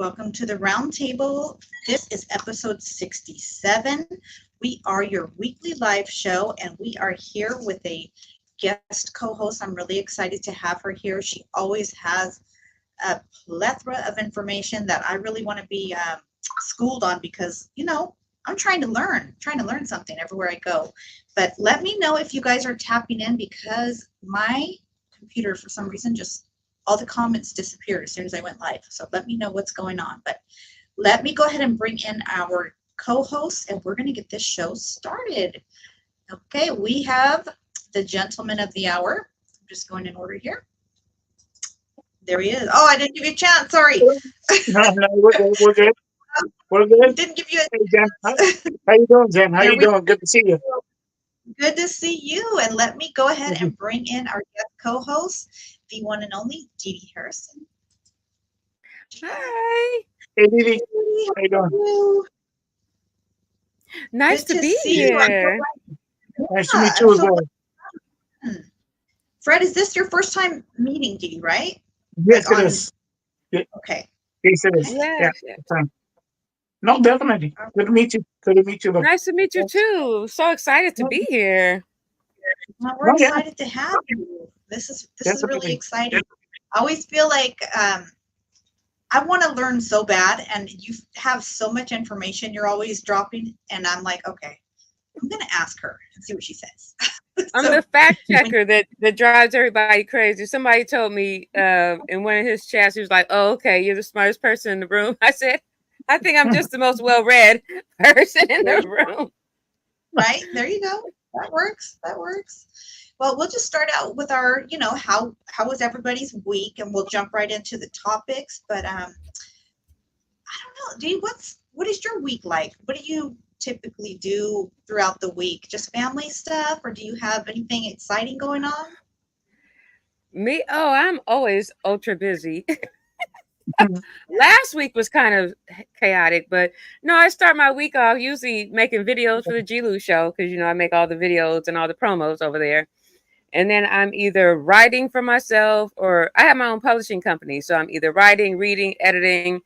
Welcome to the round table. This is episode 67. We are your weekly live show, and we are here with a guest co-host. I'm really excited to have her here. She always has a plethora of information that I really want to be schooled on because, I'm trying to learn something everywhere I go. But let me know if you guys are tapping in because my computer, for some reason, just all the comments disappeared as soon as I went live. So let me know what's going on. But let me go ahead and bring in our co-host, and we're going to get this show started. Okay, we have the gentleman of the hour. I'm just going in order here. There he is. Oh, I didn't give you a chance. Sorry. No, we're good. We're good. Didn't give you a Hey, Jen. chance. How you doing, Jen? How There you we doing? Good to see you. go. Good to see you. And let me go ahead and bring in our guest co-host, the one and only Dee Dee Harrison. Hi. Hey, Didi. Dee Dee, How you how are doing? you? Nice Good to to be see you. here. Nice to Yeah, meet I'm you as so well. glad. Fred, is this your first time meeting Dee Dee, right? Yes, Like it on, is. Ye- okay. Yes, it is. Okay. Yeah. Yes, yes. Fine. No, definitely. Good to meet you. Good to meet you, though. Nice to meet you too. So excited to No, be here. Well, we're no, yeah, excited to have you. This is really definitely. exciting. I always feel like I want to learn so bad, and you have so much information you're always dropping, and I'm like, okay, I'm gonna ask her and see what she says. I'm So the fact when checker that drives everybody crazy. Somebody told me in one of his chats, he was like, "Oh, okay, you're the smartest person in the room." I said, "I think I'm just the most well-read person in there the you go, room." right? There you go. That works. That works. Well, we'll just start out with our, how was everybody's week, and we'll jump right into the topics. But I don't know, dude, what is your week like? What do you typically do throughout the week? Just family stuff, or do you have anything exciting going on? Me, oh, I'm always ultra busy. Last week was kind of chaotic, but no, I start my week off usually making videos for the Gilu show because I make all the videos and all the promos over there. And then I'm either writing for myself or I have my own publishing company. So I'm either writing, reading, editing,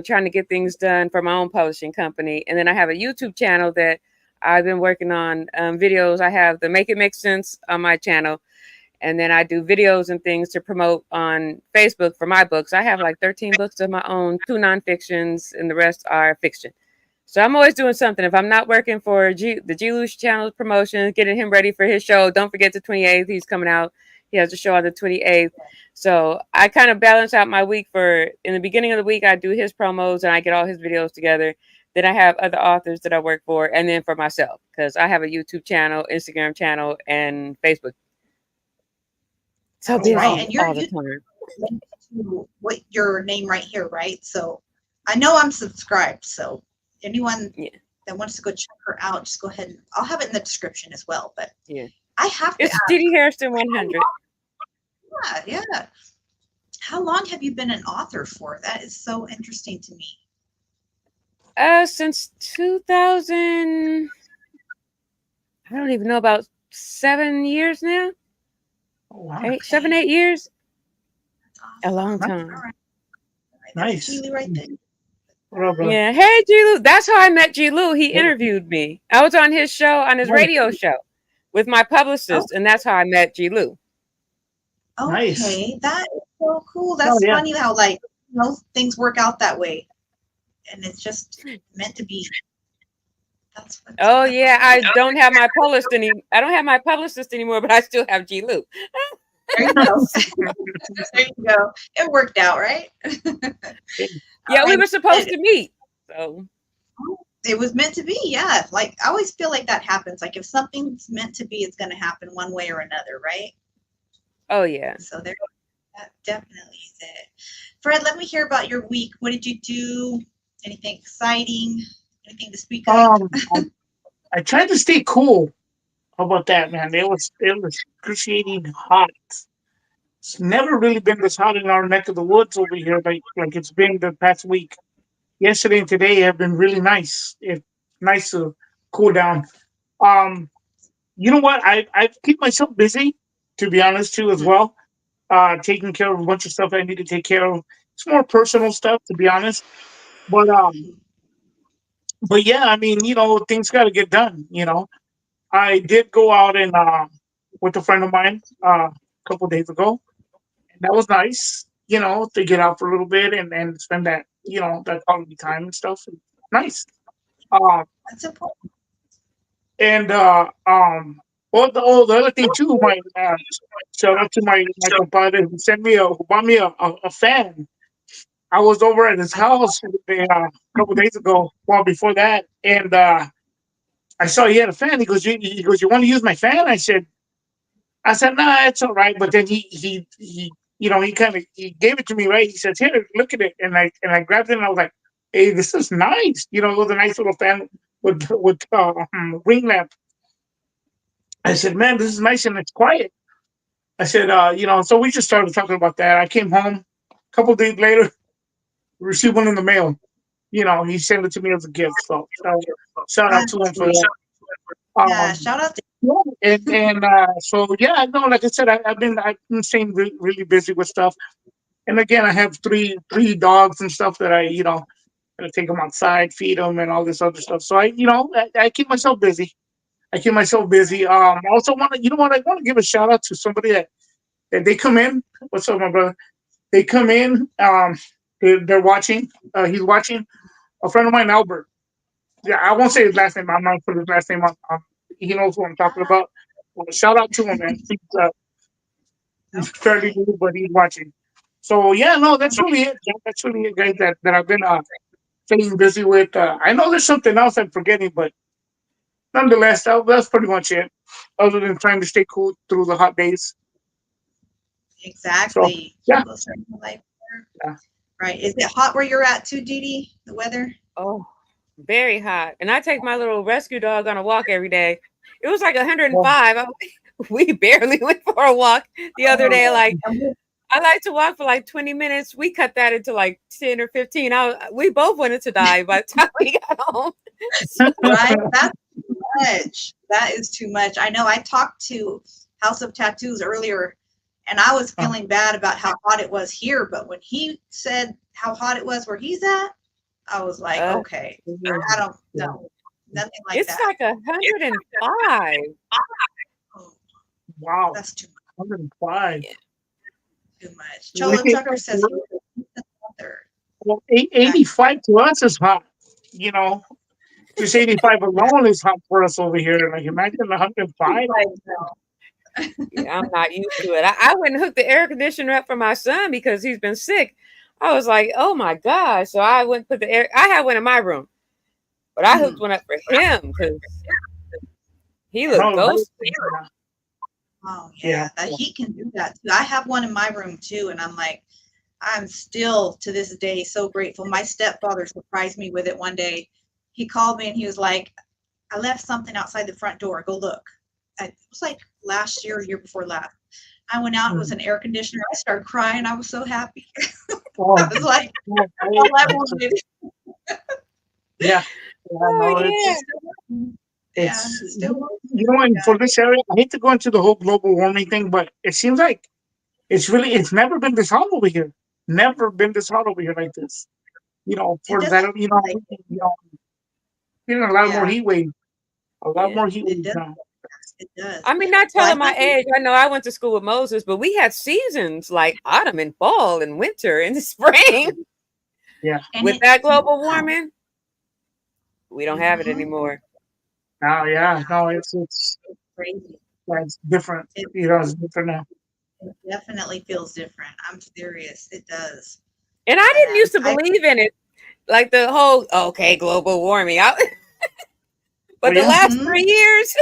trying to get things done for my own publishing company. And then I have a YouTube channel that I've been working on videos. I have the Make It Make Sense on my channel. And then I do videos and things to promote on Facebook for my books. I have like 13 books of my own, 2 nonfictions, and the rest are fiction. So I'm always doing something. If I'm not working for the G Lush channel promotion, getting him ready for his show, don't forget the 28th. He's coming out. He has a show on the 28th. So I kind of balance out my week in the beginning of the week, I do his promos and I get all his videos together. Then I have other authors that I work for, and then for myself, because I have a YouTube channel, Instagram channel, and Facebook. So Oh, That's right. wow. busy And you're all the you time. linked to what your name right here, right? So I know I'm subscribed. So anyone Yeah, that wants to go check her out, just go ahead and I'll have it in the description as well. But yeah. I have to It's ask, Didi Harrison how 100. long, yeah. How long have you been an author for? That is so interesting to me. Since 2000, I don't even know, about 7 years now. Oh, wow. Eight, seven, Okay. 8 years. That's A long Nice. awesome. All time. right. All right. There's Nice. Keely right there. What up, brother? Yeah. Hey, G. Lou. That's how I met G. Lou. He Yeah. interviewed me. I was on his show, on his Nice. radio show with my Oh, publicist, and that's how I met G. Lou. Nice. okay. That is so cool. Oh, That's yeah. funny how things work out that way. And it's just meant to be. Oh That's yeah, cool. I don't have my publicist I don't have my publicist anymore, but I still have G. Lou. There you go. There you go. It worked out, right? All Yeah, we right. were supposed to meet. So It was meant to be, yeah. Like I always feel like that happens. Like if something's meant to be, it's gonna happen one way or another, right? oh yeah. So that definitely is it. Fred, let me hear about your week. What did you do? Anything exciting? Anything to speak of? Um, I tried to stay cool. How about that, man? It was excruciating hot. It's never really been this hot in our neck of the woods over here, like it's been the past week. Yesterday and today have been really nice. It's nice to cool down. Um, you know what? I keep myself busy, to be honest, too, as Mhm. well. Taking care of a bunch of stuff I need to take care of. It's more personal stuff, to be honest. But yeah, I mean, things got to get done. I did go out and with a friend of mine a couple days ago, and that was nice. To get out for a little bit and spend that quality time and stuff. Nice. Uh, That's important. and the other thing too, my shout out to my compadre who who bought me a fan. I was over at his house a couple days ago, well before that, and I saw he had a fan. He goes, you want to use my fan? I said, nah, it's all right. But then he kind of he gave it to me, right? He says, here, look at it, and I grabbed it and I was like, hey, this is nice. It was a nice little fan with ring lamp. I said, man, this is nice and it's quiet. I said, so we just started talking about that. I came home a couple days later, received one in the mail. He sent it to me as a gift. So shout out That's to him for sweet. that. Yeah, Um, shout out to yeah, and so yeah, no, like I said, I've been staying really busy with stuff. And again, I have three dogs and stuff that gotta take them outside, feed them, and all this other stuff. So I keep myself busy. I keep myself busy. I also want to, I want to give a shout out to somebody that they come in. What's up, my brother? They come in. They're watching. He's watching. A friend of mine, Albert. Yeah, I won't say his last name. I'm not put his last name on. He knows what I'm talking about. Shout out to him, man. He's fairly okay. new, but he's watching. So yeah, no, that's really it. That's really it, guys. That I've been staying busy with. I know there's something else I'm forgetting, but nonetheless, that's pretty much it. Other than trying to stay cool through the hot days. So Exactly. yeah, Keep us in the life. yeah. Right. Is it hot where you're at too, Dee Dee? The weather? Oh, very hot. And I take my little rescue dog on a walk every day. It was like Well, 105. We barely went for a walk the other day. Like, I like to walk for like 20 minutes. We cut that into like 10 or 15. We both wanted to die by the time we got home. Right? That's too much. That is too much. I know I talked to House of Tattoos earlier and I was feeling bad about how hot it was here, but when he said how hot it was where he's at, I was like, Uh, okay, I don't know. Nothing like it's that. like 105. Oh, wow, that's too 105. Yeah. much. We Cholo can- Tucker says he was the mother. Well, 85 to us is hot. You know, just 85 alone is hot for us over here. Like imagine 105. Like, no. Yeah, I'm not used to it. I went and hooked the air conditioner up for my son because he's been sick. I was like, oh my gosh. So I went and put the air. I had one in my room, but I hooked one up for him because he looked No, ghostly. Oh Yeah. yeah, that heat can do that too. I have one in my room too, and I'm like, I'm still to this day so grateful. My stepfather surprised me with it one day. He called me and he was like, I left something outside the front door. Go look. It was like last year, year before last. I went out, it was an air conditioner. I started crying. I was so happy. Oh, I was like, yeah, all I wanted. yeah, Oh no, yeah. Yeah, it's still. and for this area, I hate to go into the whole global warming thing, but it seems like it's never been this hot over here. Never been this hot over here like this. It For doesn't that, feel like, getting a lot more yeah, heat wave, a lot Yeah. more heat it wave does. now. It does. I mean, not Well, I telling my think, age. I know I went to school with Moses, but we had seasons like autumn and fall and winter and spring. Yeah, and With it, that global warming, we don't have it mhm, anymore. now, yeah, yeah, no, it's it's crazy. yeah, it's different. It, It's different now. it definitely feels different. I'm serious. It does. And I didn't And used to I, believe in it, like the whole okay global warming. Oh But the yeah, last mhm, 3 years,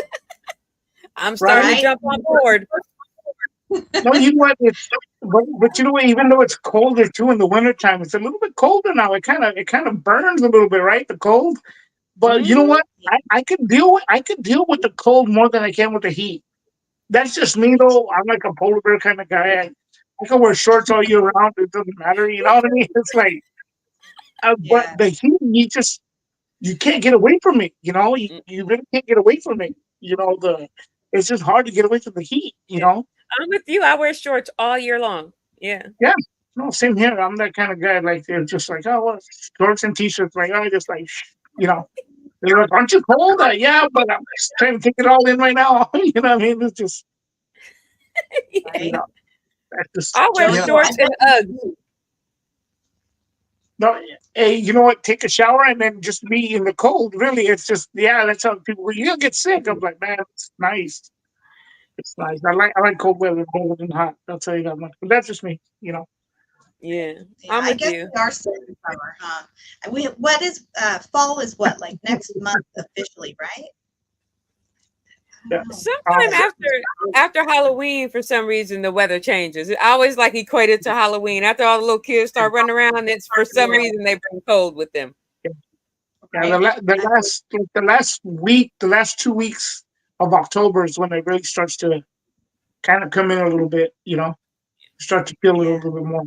I'm starting to right. right? jump on board. No, you know what? But you know what? Even though it's colder too in the wintertime, it's a little bit colder now. It kind of burns a little bit, right? The cold. But you know Hmm. what? I could deal with the cold more than I can with the heat. That's just me though. I'm like a polar bear kind of guy. I can wear shorts all year round. It doesn't matter. You know what I mean? It's like, but Yeah, the heat, you can't get away from it. You really can't get away from it. It's just hard to get away from the heat. Yeah. I'm with you. I wear shorts all year long. Yeah. Yeah. No, same here. I'm that kind of guy. Like they're just like, oh, well, shorts and t-shirts. Like, I just like, you know, they're like, aren't you cold? Yeah, but I'm just trying to take it all in right now. You know what I mean? It's just, you Right? know, that's just, I wear Joe, you know. so I shorts and Uggs. No, hey, you know what? Take a shower and then just be in the cold. Really, it's just, yeah. That's how people. You'll get sick. I'm like, man, it's nice. It's nice. I like cold weather better than hot. I'll tell you that much. But that's just me. You know. Yeah, yeah, I'm I with guess you. we are still in summer, huh? And what is fall is what, like next month officially, right? I Yeah. don't know. Sometime after Halloween, for some reason, the weather changes. I always like equate it to Halloween. After all the little kids start running around, it's for some Yeah, reason they bring cold with them. Yeah, right. the I feel last like, the last week, the last 2 weeks of October is when it really starts to kind of come in a little bit. You know, start to feel a yeah, little bit more.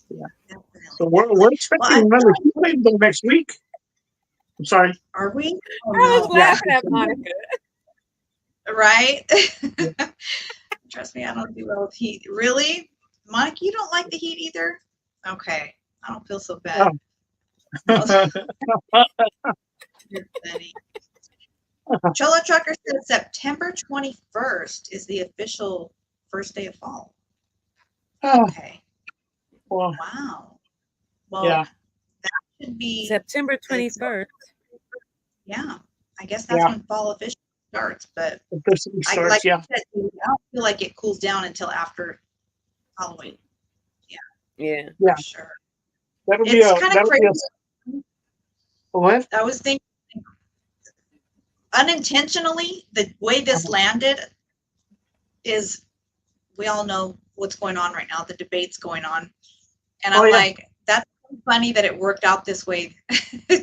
Yeah. So definitely, we're definitely. Well, expecting I feel another like heat wave though next week. I'm sorry. are we? Oh I was no, Yeah. laughing at Monica. right? Yeah. Trust me, I don't do well with heat. Really, Monica, you don't like the heat either? Okay, I don't feel so bad. You're funny. Chola Trucker said September 21st is the official first day of fall. Oh, Okay. well, Wow. Well, yeah, should be September it's 21st. yeah. I guess that's yeah. when fall officially starts. But Officially I like starts. Yeah, I said, I don't feel like it cools down until after Halloween. Yeah, Yeah. yeah. for sure. That'll be It's a kind of that'll be crazy. a what? I was thinking unintentionally, the way this landed is we all know what's going on right now, the debate's going on. And Oh I'm yeah. like, that's funny that it worked out this way,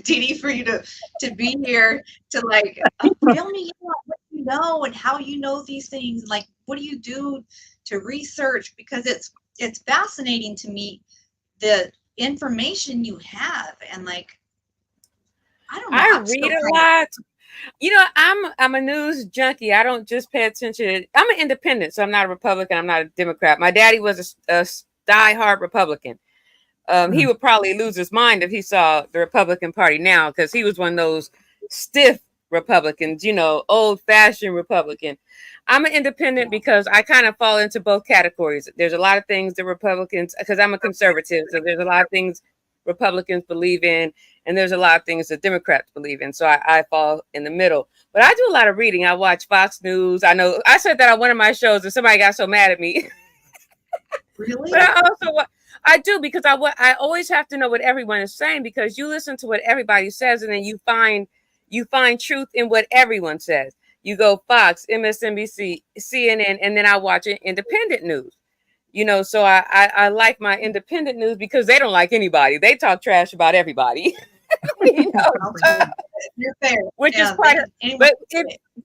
Dee, for you to be here to like fill me in on what you know and how you know these things. Like, what do you do to research? Because it's fascinating to me the information you have and like I don't know. I I'm read still a kind of lot. You know, I'm a news junkie. I don't just pay attention. I'm an independent, so I'm not a Republican. I'm not a Democrat. My daddy was a diehard Republican. He Mm. would probably lose his mind if he saw the Republican Party now, because he was one of those stiff Republicans, you know, old fashioned Republican. I'm an independent because I kind of fall into both categories. There's a lot of things that Republicans, because I'm a conservative, so there's a lot of things Republicans believe in, and there's a lot of things that Democrats believe in. So I fall in the middle. But I do a lot of reading. I watch Fox News. I know I said that on one of my shows, and somebody got so mad at me. But really. I also I do because I always have to know what everyone is saying, because you listen to what everybody says and then you find truth in what everyone says. You go Fox, MSNBC, CNN, and then I watch independent news. You know, so I like my independent news because they don't like anybody. They talk trash about everybody. You know, Okay, you're fair. which is Yeah, they quite a, can anyone but can say it.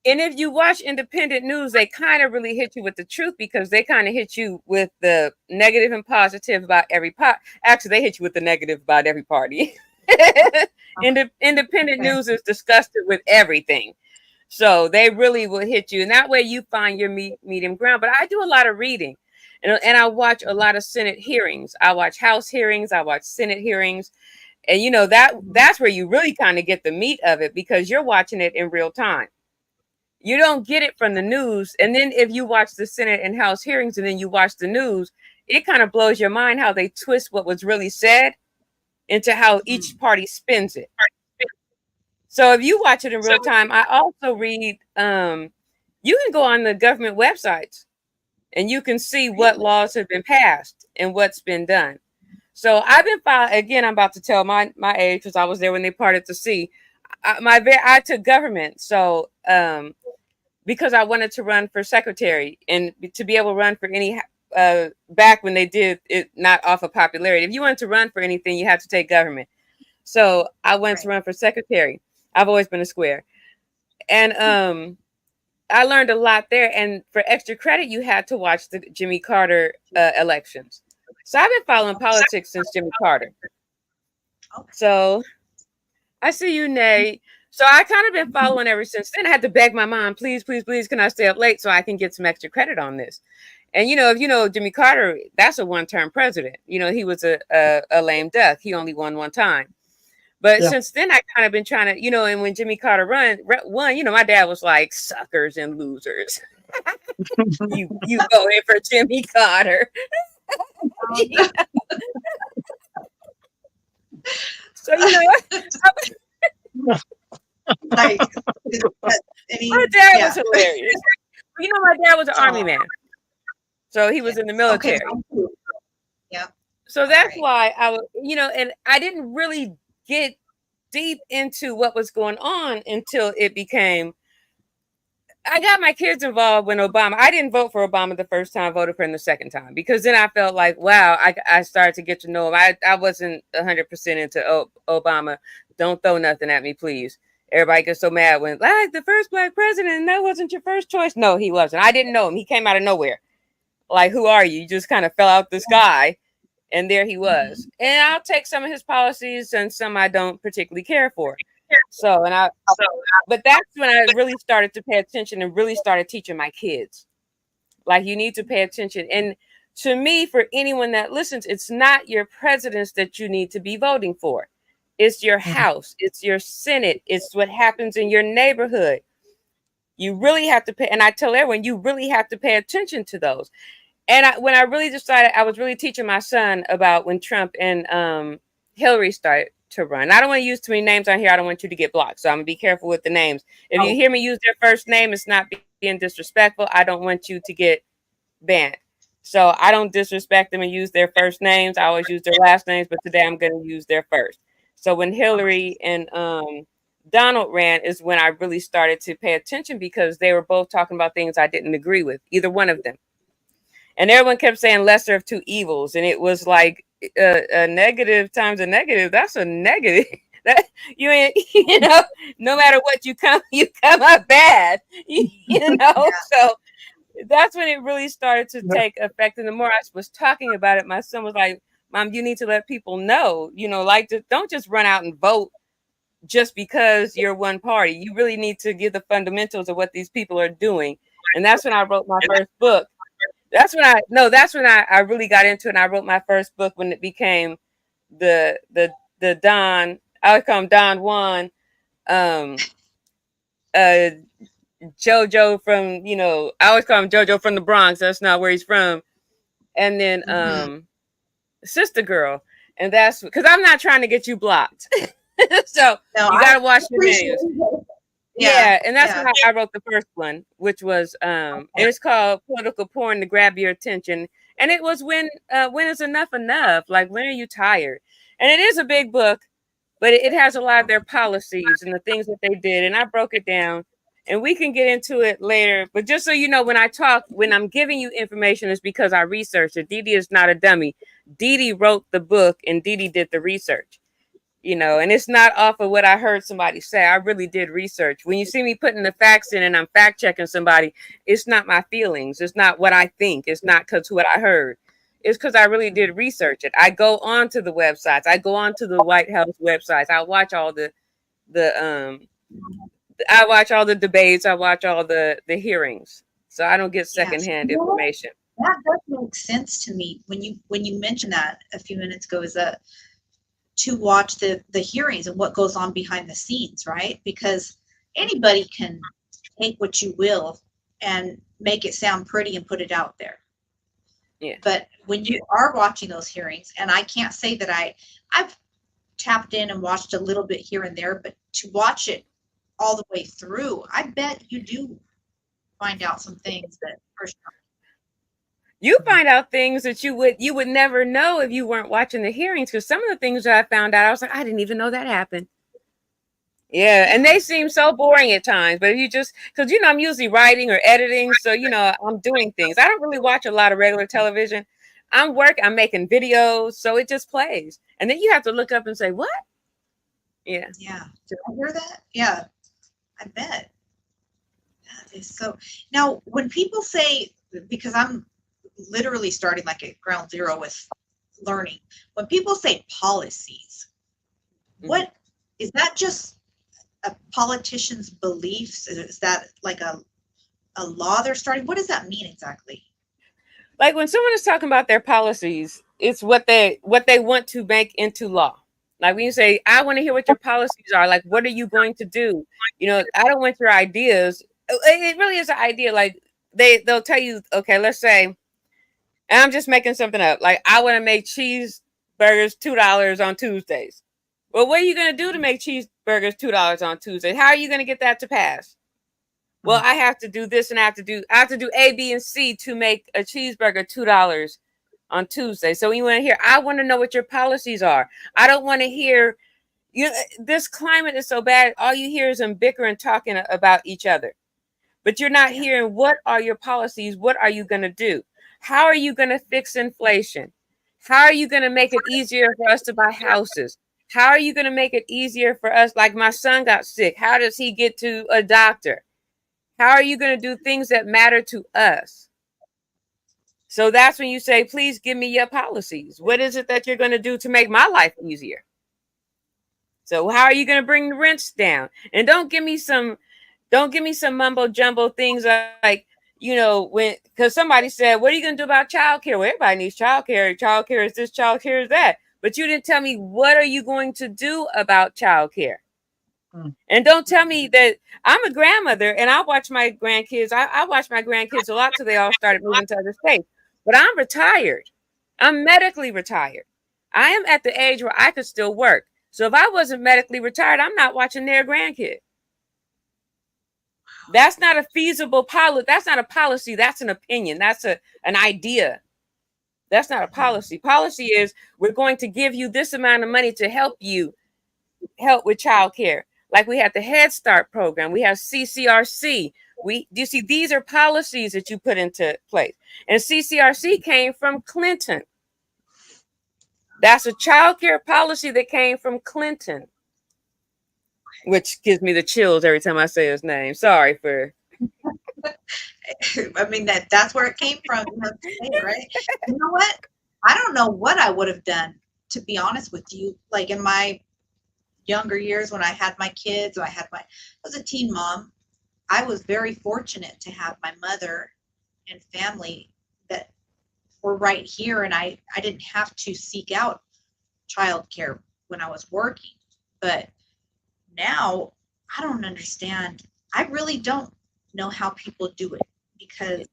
and if you watch independent news, they kind of really hit you with the truth, because they kind of hit you with the negative and positive about every part. Actually, they hit you with the negative about every party. Independent Okay. news is disgusted with everything. So they really will hit you. And that way you find your medium ground. But I do a lot of reading. And I watch a lot of Senate hearings. I watch House hearings. I watch Senate hearings. And you know, that's where you really kind of get the meat of it, because you're watching it in real time. You don't get it from the news. And then if you watch the Senate and House hearings and then you watch the news, it kind of blows your mind how they twist what was really said into how each Mm. party spins it. So if you watch it in real time, I also read you can go on the government websites and you can see what Really? laws have been passed and what's been done. So I've been again, I'm about to tell my age, because I was there when they parted the sea. I took government. So because I wanted to run for secretary and to be able to run for any back when they did it, not off of popularity. If you wanted to run for anything, you had to take government. So I wanted to Right. run for secretary. I've always been a square. And I learned a lot there. And for extra credit, you had to watch the Jimmy Carter elections. So I've been following politics since Jimmy Carter. Okay. So I see you, Nay. So I kind of been following ever since then. I had to beg my mom, please, please, please, can I stay up late so I can get some extra credit on this? And if you know Jimmy Carter, that's a one-term president. He was a lame duck. He only won one time. But Yeah. since then, I kind of been trying to, and when Jimmy Carter won, my dad was like, suckers and losers. you voted for Jimmy Carter. So Like, my dad was hilarious. My dad was an Army man, so he was in the military. Okay. Yeah. So that's why I was, and I didn't really get deep into what was going on until it became. I got my kids involved when Obama. I didn't vote for Obama the first time. I voted for him the second time because then I felt like, wow, I started to get to know him. I wasn't 100% into Obama. Don't throw nothing at me, please. Everybody gets so mad when the first black president, and that wasn't your first choice. No, he wasn't. I didn't know him. He came out of nowhere. Like, who are you? You just kind of fell out the sky, and there he was. And I'll take some of his policies and some I don't particularly care for. But that's when I really started to pay attention and really started teaching my kids. Like, you need to pay attention. And to me, for anyone that listens, it's not your presidents that you need to be voting for. It's your house. It's your Senate. It's what happens in your neighborhood. You really have to pay. And I tell everyone, you really have to pay attention to those. And when I really decided, I was really teaching my son about when Trump and Hillary started to run. I don't want to use too many names on here. I don't want you to get blocked. So I'm gonna be careful with the names. If you hear me use their first name, it's not being disrespectful. I don't want you to get banned. So I don't disrespect them and use their first names. I always use their last names, but today I'm going to use their first. So when Hillary and Donald ran is when I really started to pay attention because they were both talking about things I didn't agree with, either one of them. And everyone kept saying lesser of two evils. And it was like a negative times a negative. That's a negative. That you ain't, no matter what you come out bad, So that's when it really started to take effect. And the more I was talking about it, my son was like, Mom, you need to let people know, don't just run out and vote just because you're one party. You really need to give the fundamentals of what these people are doing. And that's when I wrote my first book. That's when I really got into it. And I wrote my first book when it became the Don, I would call him Don Juan, JoJo from, I always call him JoJo from the Bronx. That's not where he's from. And then Sister Girl. And that's because I'm not trying to get you blocked. So you got to watch your names. Yeah, and that's how I wrote the first one, which was it's called Political Porn to Grab Your Attention. And it was when is enough enough? Like, when are you tired? And it is a big book, but it has a lot of their policies and the things that they did. And I broke it down. And we can get into it later. But just so you know, when I'm giving you information, it's because I researched it. Dee Dee is not a dummy. Dee Dee wrote the book and Dee Dee did the research. And it's not off of what I heard somebody say. I really did research. When you see me putting the facts in and I'm fact checking somebody, it's not my feelings. It's not what I think. It's not because what I heard. It's because I really did research it. I go on to the websites. I go on to the White House websites. I watch all I watch all the debates. I watch all the hearings. So I don't get secondhand information. That does make sense to me when you mentioned that a few minutes ago, is that to watch the hearings and what goes on behind the scenes, right? Because anybody can take what you will and make it sound pretty and put it out there. Yeah. But when you are watching those hearings, and I can't say that I've tapped in and watched a little bit here and there, but to watch it all the way through, I bet you do find out some things that are. You find out things that you would never know if you weren't watching the hearings, because some of the things that I found out, I was like, I didn't even know that happened. Yeah, and they seem so boring at times, but if you just, because I'm usually writing or editing, so I'm doing things. I don't really watch a lot of regular television. I'm making videos, so it just plays, and then you have to look up and say, what? Yeah. Did I hear that? Yeah, I bet. So now, when people say, because I'm literally starting like at ground zero with learning, when people say policies, what is that? Just a politician's beliefs? Is that like a law they're starting? What does that mean exactly? Like when someone is talking about their policies, it's what they want to make into law. Like when you say, I want to hear what your policies are, like what are you going to do? I don't want your ideas. It really is an idea. Like they'll tell you, okay, let's say, and I'm just making something up. Like I want to make cheeseburgers $2 on Tuesdays. Well, what are you gonna do to make cheeseburgers $2 on Tuesdays? How are you gonna get that to pass? Well, I have to do this and I have to do A, B, and C to make a cheeseburger $2 on Tuesday. So you want to hear, I want to know what your policies are. I don't want to hear this climate is so bad. All you hear is them bickering, talking about each other. But you're not hearing what are your policies? What are you going to do? How are you going to fix inflation? How are you going to make it easier for us to buy houses? How are you going to make it easier for us? Like my son got sick. How does he get to a doctor? How are you going to do things that matter to us? So that's when you say, please give me your policies. What is it that you're going to do to make my life easier? So how are you going to bring the rents down? And don't give me some mumbo jumbo things like, because somebody said, what are you going to do about childcare? Well, everybody needs childcare. Childcare is this, childcare is that. But you didn't tell me, what are you going to do about childcare? And don't tell me that I'm a grandmother and I watch my grandkids. I watch my grandkids a lot till they all started moving to other states. But I'm retired. I'm medically retired. I am at the age where I could still work. So if I wasn't medically retired, I'm not watching their grandkid. That's not a feasible policy. That's not a policy. That's an opinion. That's an idea. That's not a policy. Policy is we're going to give you this amount of money to help with childcare. Like we have the Head Start program, we have CCRC. You see, these are policies that you put into place. And CCRC came from Clinton. That's a child care policy that came from Clinton, which gives me the chills every time I say his name. Sorry for. I mean, that's where it came from, right? You know what? I don't know what I would have done, to be honest with you. Like in my younger years when I had my kids, I was a teen mom. I was very fortunate to have my mother and family that were right here, and I didn't have to seek out childcare when I was working. But now I don't understand. I really don't know how people do it, because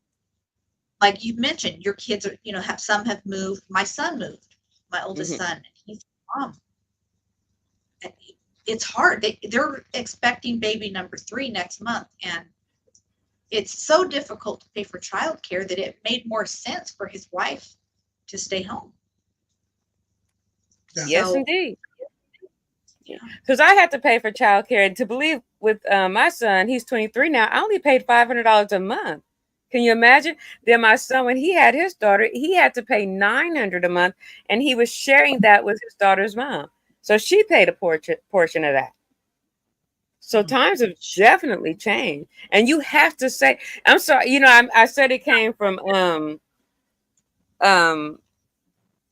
like you mentioned, your kids are, some have moved. My son moved, my oldest son, and he's mom. It's hard. They're expecting baby number 3 next month, and it's so difficult to pay for childcare that it made more sense for his wife to stay home. Yeah. Yes, indeed. Because I had to pay for childcare, and to believe with my son, he's 23 now. I only paid $500 a month. Can you imagine? Then my son, when he had his daughter, he had to pay $900 a month, and he was sharing that with his daughter's mom. So she paid a portion of that. So times have definitely changed. And you have to say, I'm sorry, I said it came from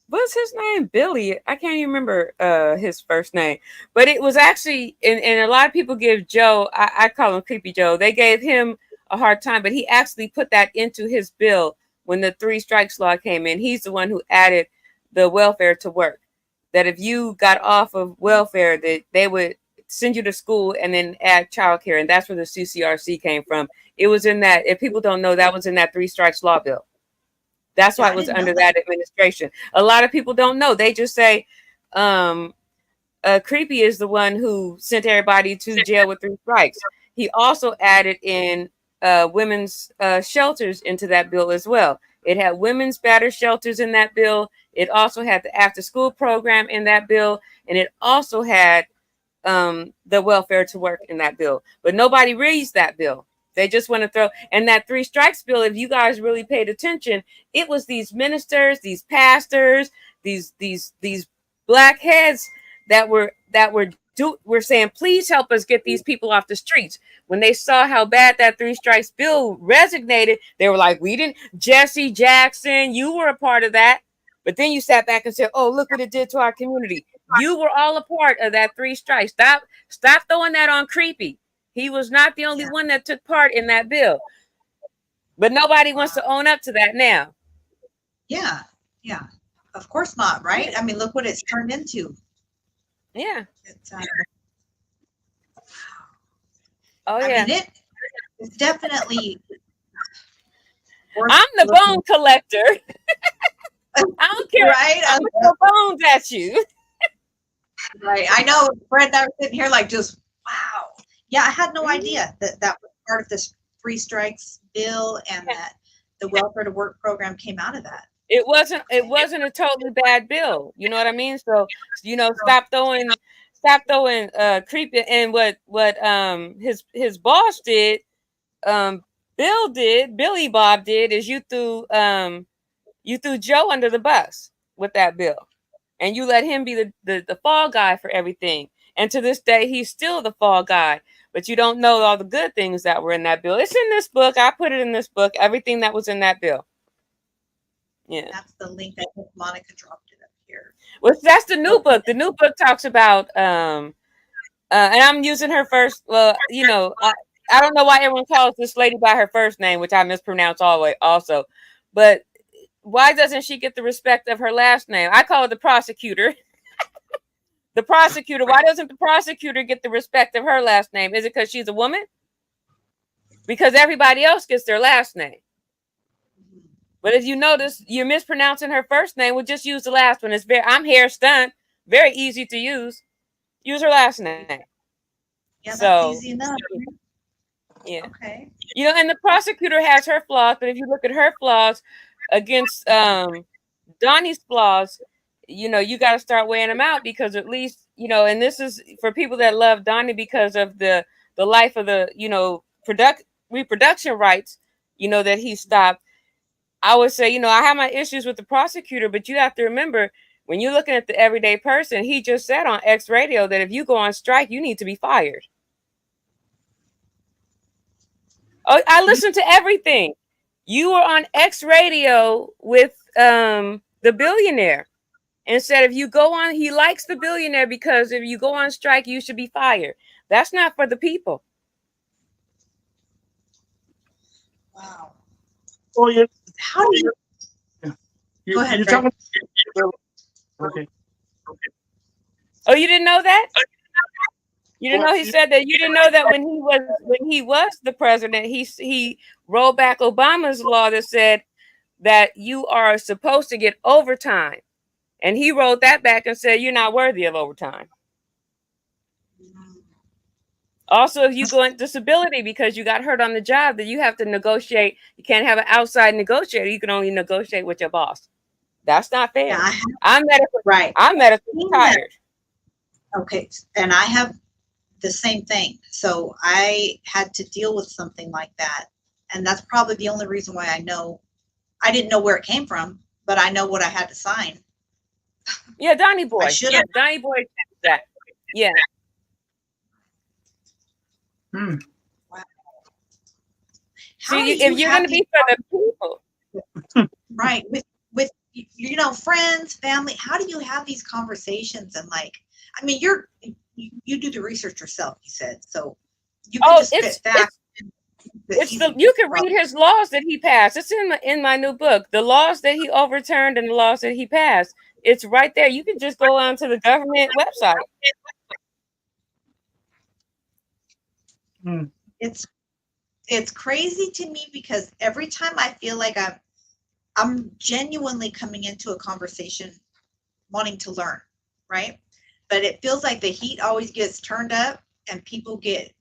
what's his name? Billy. I can't even remember his first name. But it was actually, and a lot of people give Joe, I call him Creepy Joe. They gave him a hard time, but he actually put that into his bill when the 3 strikes law came in. He's the one who added the welfare to work. That if you got off of welfare, that they would send you to school and then add childcare. And that's where the CCRC came from. It was in that, if people don't know, that was in that 3 strikes law bill. That's why it was under that administration. A lot of people don't know. They just say Creepy is the one who sent everybody to jail with 3 strikes. He also added in women's shelters into that bill as well. It had women's battered shelters in that bill. It also had the after school program in that bill. And it also had the welfare to work in that bill. But nobody reads that bill. They just want to throw, and that 3 strikes bill, if you guys really paid attention, it was these ministers, these pastors, these black heads that were saying, please help us get these people off the streets. When they saw how bad that 3 strikes bill resonated, they were like, we didn't, Jesse Jackson, you were a part of that. But then you sat back and said, oh, look what it did to our community. You were all a part of that 3 strikes. Stop throwing that on Creepy. He was not the only one that took part in that bill. But nobody wants to own up to that now. Yeah, yeah. Of course not, right? Yeah. I mean, look what it's turned into. Yeah. It's, Oh I yeah. mean, it's definitely worth I'm the looking. bone collector. I don't care. Right? I'm gonna throw bones at you. Right. I know Fred and I were sitting here like just wow. Yeah, I had no Mhm. idea that that was part of this free strikes bill and that the welfare to work program came out of that. It wasn't a totally bad bill. You know what I mean? So stop throwing creepy, and what his boss did, um Billy Bob did, is you threw Joe under the bus with that bill. And you let him be the fall guy for everything. And to this day, he's still the fall guy. But you don't know all the good things that were in that bill. It's in this book. I put it in this book. Everything that was in that bill. Yeah. That's the link. I think Monica dropped it up here. Well, that's the new book. The new book talks about and I'm using her first. Well, I don't know why everyone calls this lady by her first name, which I mispronounce always also. But why doesn't she get the respect of her last name? I call her the prosecutor. The prosecutor. Why doesn't the prosecutor get the respect of her last name? Is it because she's a woman? Because everybody else gets their last name. But if you notice, you're mispronouncing her first name. We'll just use the last one. I'm hair stunt. Very easy to use. Use her last name. Yeah, that's So easy enough. yeah. Okay. And the prosecutor has her flaws, but if you look at her flaws against Donnie's flaws, you got to start weighing them out, because at least, and this is for people that love Donnie because of the life of the, reproduction rights, that he stopped. I would say, I have my issues with the prosecutor, but you have to remember, when you're looking at the everyday person, he just said on X Radio that if you go on strike, you need to be fired. Oh, I listen to everything. You were on X Radio with the billionaire, and said if you go on, he likes the billionaire because if you go on strike, you should be fired. That's not for the people. Wow. Oh, yeah. How do you You, go ahead, you're Fred? talking. Okay. Oh, you didn't know that? You didn't know he said that? You didn't know that when he was the president, he rolled back Obama's law that said that you are supposed to get overtime. And he rolled that back and said you're not worthy of overtime. Also, if you go into disability because you got hurt on the job, then you have to negotiate. You can't have an outside negotiator. You can only negotiate with your boss. That's not fair. Yeah, I'm right. medically retired. Okay, and I have the same thing. So I had to deal with something like that, and that's probably the only reason why I didn't know where it came from, but I know what I had to sign. Yeah, Donnie Boy. I should have. Donnie Boy said that. Yeah. Hmm. Wow. See, if you're going to be for the people, right, with friends, family, how do you have these conversations? And like, I mean, you do the research yourself, you said, so you can just spit facts. You can read his laws that he passed. It's in my new book, the laws that he overturned and the laws that he passed. It's right there. You can just go onto the government website. Hmm. It's crazy to me because every time I feel like I'm genuinely coming into a conversation wanting to learn, right? But it feels like the heat always gets turned up and people get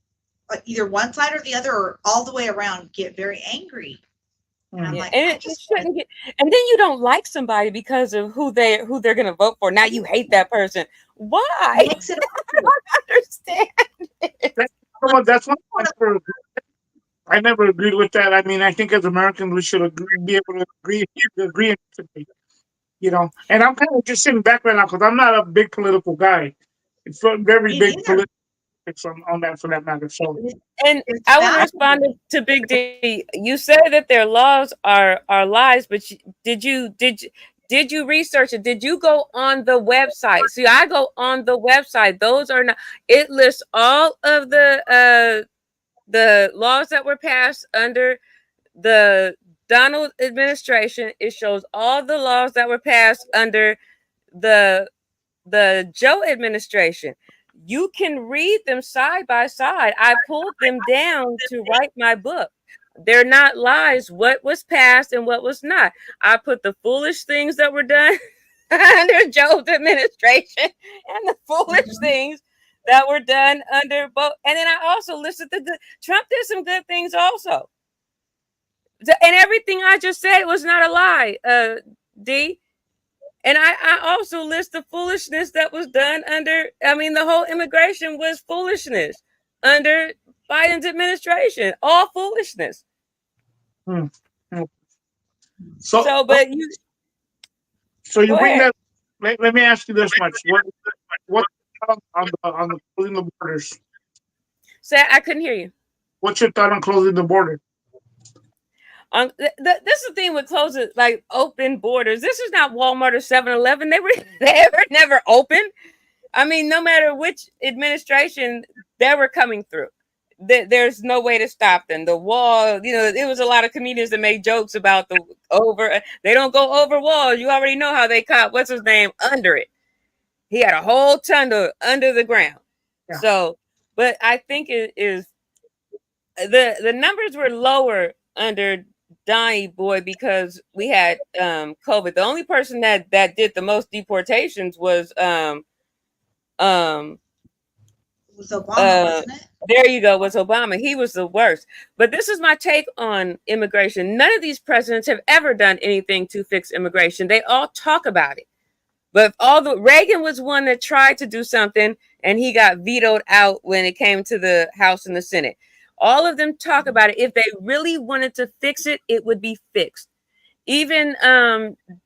either one side or the other or all the way around get very angry. And I'm like, and it shouldn't get. And then you don't like somebody because of who they're going to vote for. Now you hate that person. Why? I don't understand. That's one. I never agreed with that. I mean, I think as Americans, we should be able to agree and disagree. And I'm kind of just sitting back right now because I'm not a big political guy. It's very big political on that, for that matter. So, and I would respond to Big D. You say that their laws are lies, but did you research it? Did you go on the website? See, I go on the website. Those are not. It lists all of the laws that were passed under the Donald administration. It shows all the laws that were passed under the Joe administration. You can read them side by side. I pulled them down to write my book. They're not lies. What was passed and what was not. I put the foolish things that were done under Joe's administration and the foolish things that were done under both. And then I also listed the good. Trump did some good things also. And everything I just said was not a lie, D. And I also list the foolishness that was done under, I mean, the whole immigration was foolishness under Biden's administration, all foolishness. Hmm. So, but you. So you Go bring ahead. that. Let me ask you this much: what on the closing the borders? Say, I couldn't hear you. What's your thought on closing the border? This is the thing with closing, like open borders. This is not Walmart or 7-Eleven. They were never open. I mean, no matter which administration, they were coming through. There's no way to stop them. The wall, it was a lot of comedians that made jokes about they don't go over walls. You already know how they caught, what's his name, under it. He had a whole ton under the ground. Yeah. So, but I think it is, the numbers were lower under Donnie Boy because we had COVID. The only person that did the most deportations was Obama, wasn't it? There you go, was Obama. He was the worst. But this is my take on immigration. None of these presidents have ever done anything to fix immigration. They all talk about it. But Reagan was one that tried to do something and he got vetoed out when it came to the House and the Senate. All of them talk about it. If they really wanted to fix it, it would be fixed. Even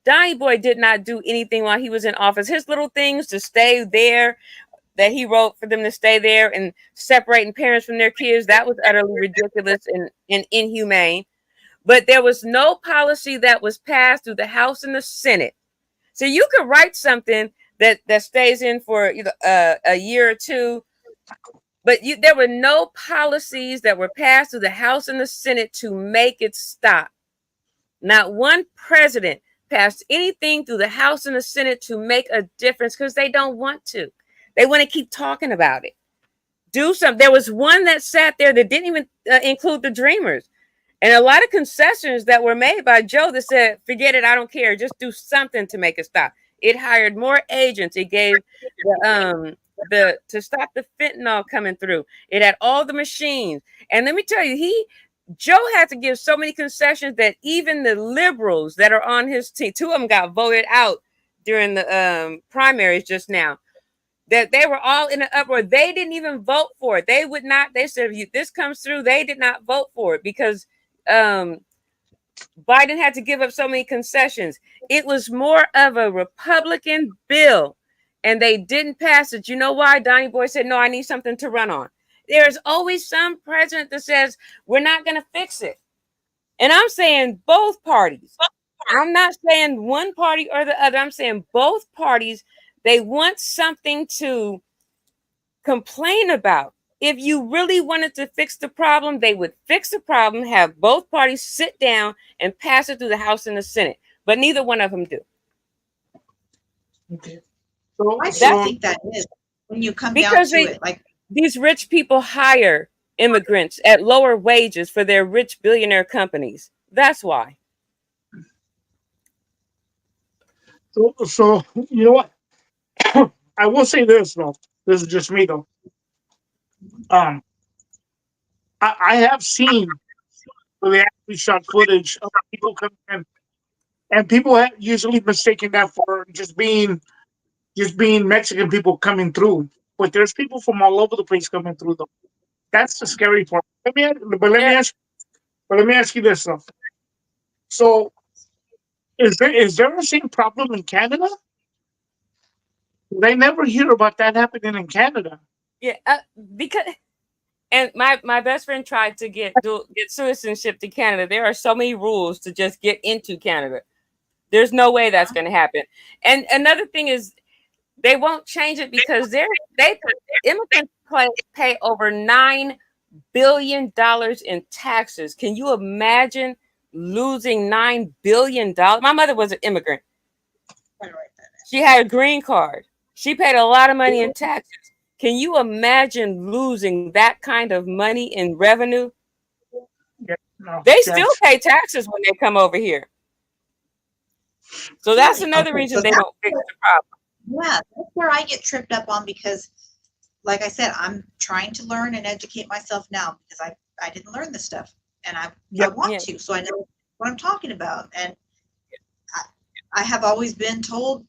Donnie Boy did not do anything while he was in office. His little things to stay there that he wrote for them to stay there and separating parents from their kids, that was utterly ridiculous and inhumane. But there was no policy that was passed through the House and the Senate. So you could write something that stays in for a year or two, but there were no policies that were passed through the House and the Senate to make it stop. Not one president passed anything through the House and the Senate to make a difference because they don't want to. They want to keep talking about it. Do something. There was one that sat there that didn't even include the Dreamers. And a lot of concessions that were made by Joe that said, forget it, I don't care. Just do something to make it stop. It hired more agents. It gave to stop the fentanyl coming through. It had all the machines. And let me tell you, Joe had to give so many concessions that even the liberals that are on his team, 2 of them got voted out during the primaries just now. That they were all in an uproar. They didn't even vote for it. They would not. They said, if this comes through, they did not vote for it because Biden had to give up so many concessions. It was more of a Republican bill, and they didn't pass it. You know why? Donnie Boy said, no, I need something to run on. There's always some president that says, we're not going to fix it. And I'm saying both parties. I'm not saying one party or the other. I'm saying both parties. They want something to complain about. If you really wanted to fix the problem, they would fix the problem, have both parties sit down and pass it through the House and the Senate. But neither one of them do. Okay. I think that is when you come down to it. Like these rich people hire immigrants at lower wages for their rich billionaire companies. That's why. So you know what? I will say this though. This is just me though. I have seen where they actually shot footage of people coming in, and people have usually mistaken that for just being Mexican people coming through. But there's people from all over the place coming through though. That's the scary part. Let me ask you this though. So is there the same problem in Canada? They never hear about that happening in Canada. Yeah, because and my best friend tried to get citizenship to Canada. There are so many rules to just get into Canada. There's no way that's going to happen. And another thing is they won't change it because immigrants pay over $9 billion in taxes. Can you imagine losing $9 billion. My mother was an immigrant. Gotta write that She had a green card. She paid a lot of money in taxes. Can you imagine losing that kind of money in revenue? Yeah, no, They still yes. pay taxes when they come over here. So that's Really? another Okay, reason so they that's don't fix the problem. yeah, that's where I get tripped up on because, like I said, I'm trying to learn and educate myself now because I didn't learn this stuff and I Yeah, want Yeah. to, so I know what I'm talking about. And I, I have always been told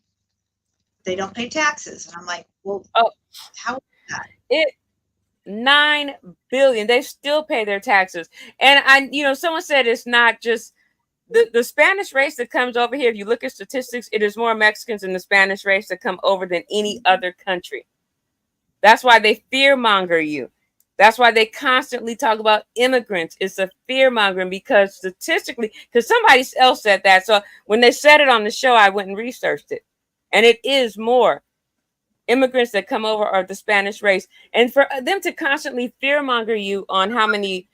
they don't pay taxes, and I'm like, well, Oh, how is that? it 9 billion. They still pay their taxes. And someone said it's not just the Spanish race that comes over here. If you look at statistics, it is more Mexicans in the Spanish race that come over than any other country. That's why they fear monger you. That's why they constantly talk about immigrants. It's a fear mongering because statistically, because somebody else said that. So when they said it on the show, I went and researched it. And it is more immigrants that come over are the Spanish race. And for them to constantly fear monger you on how many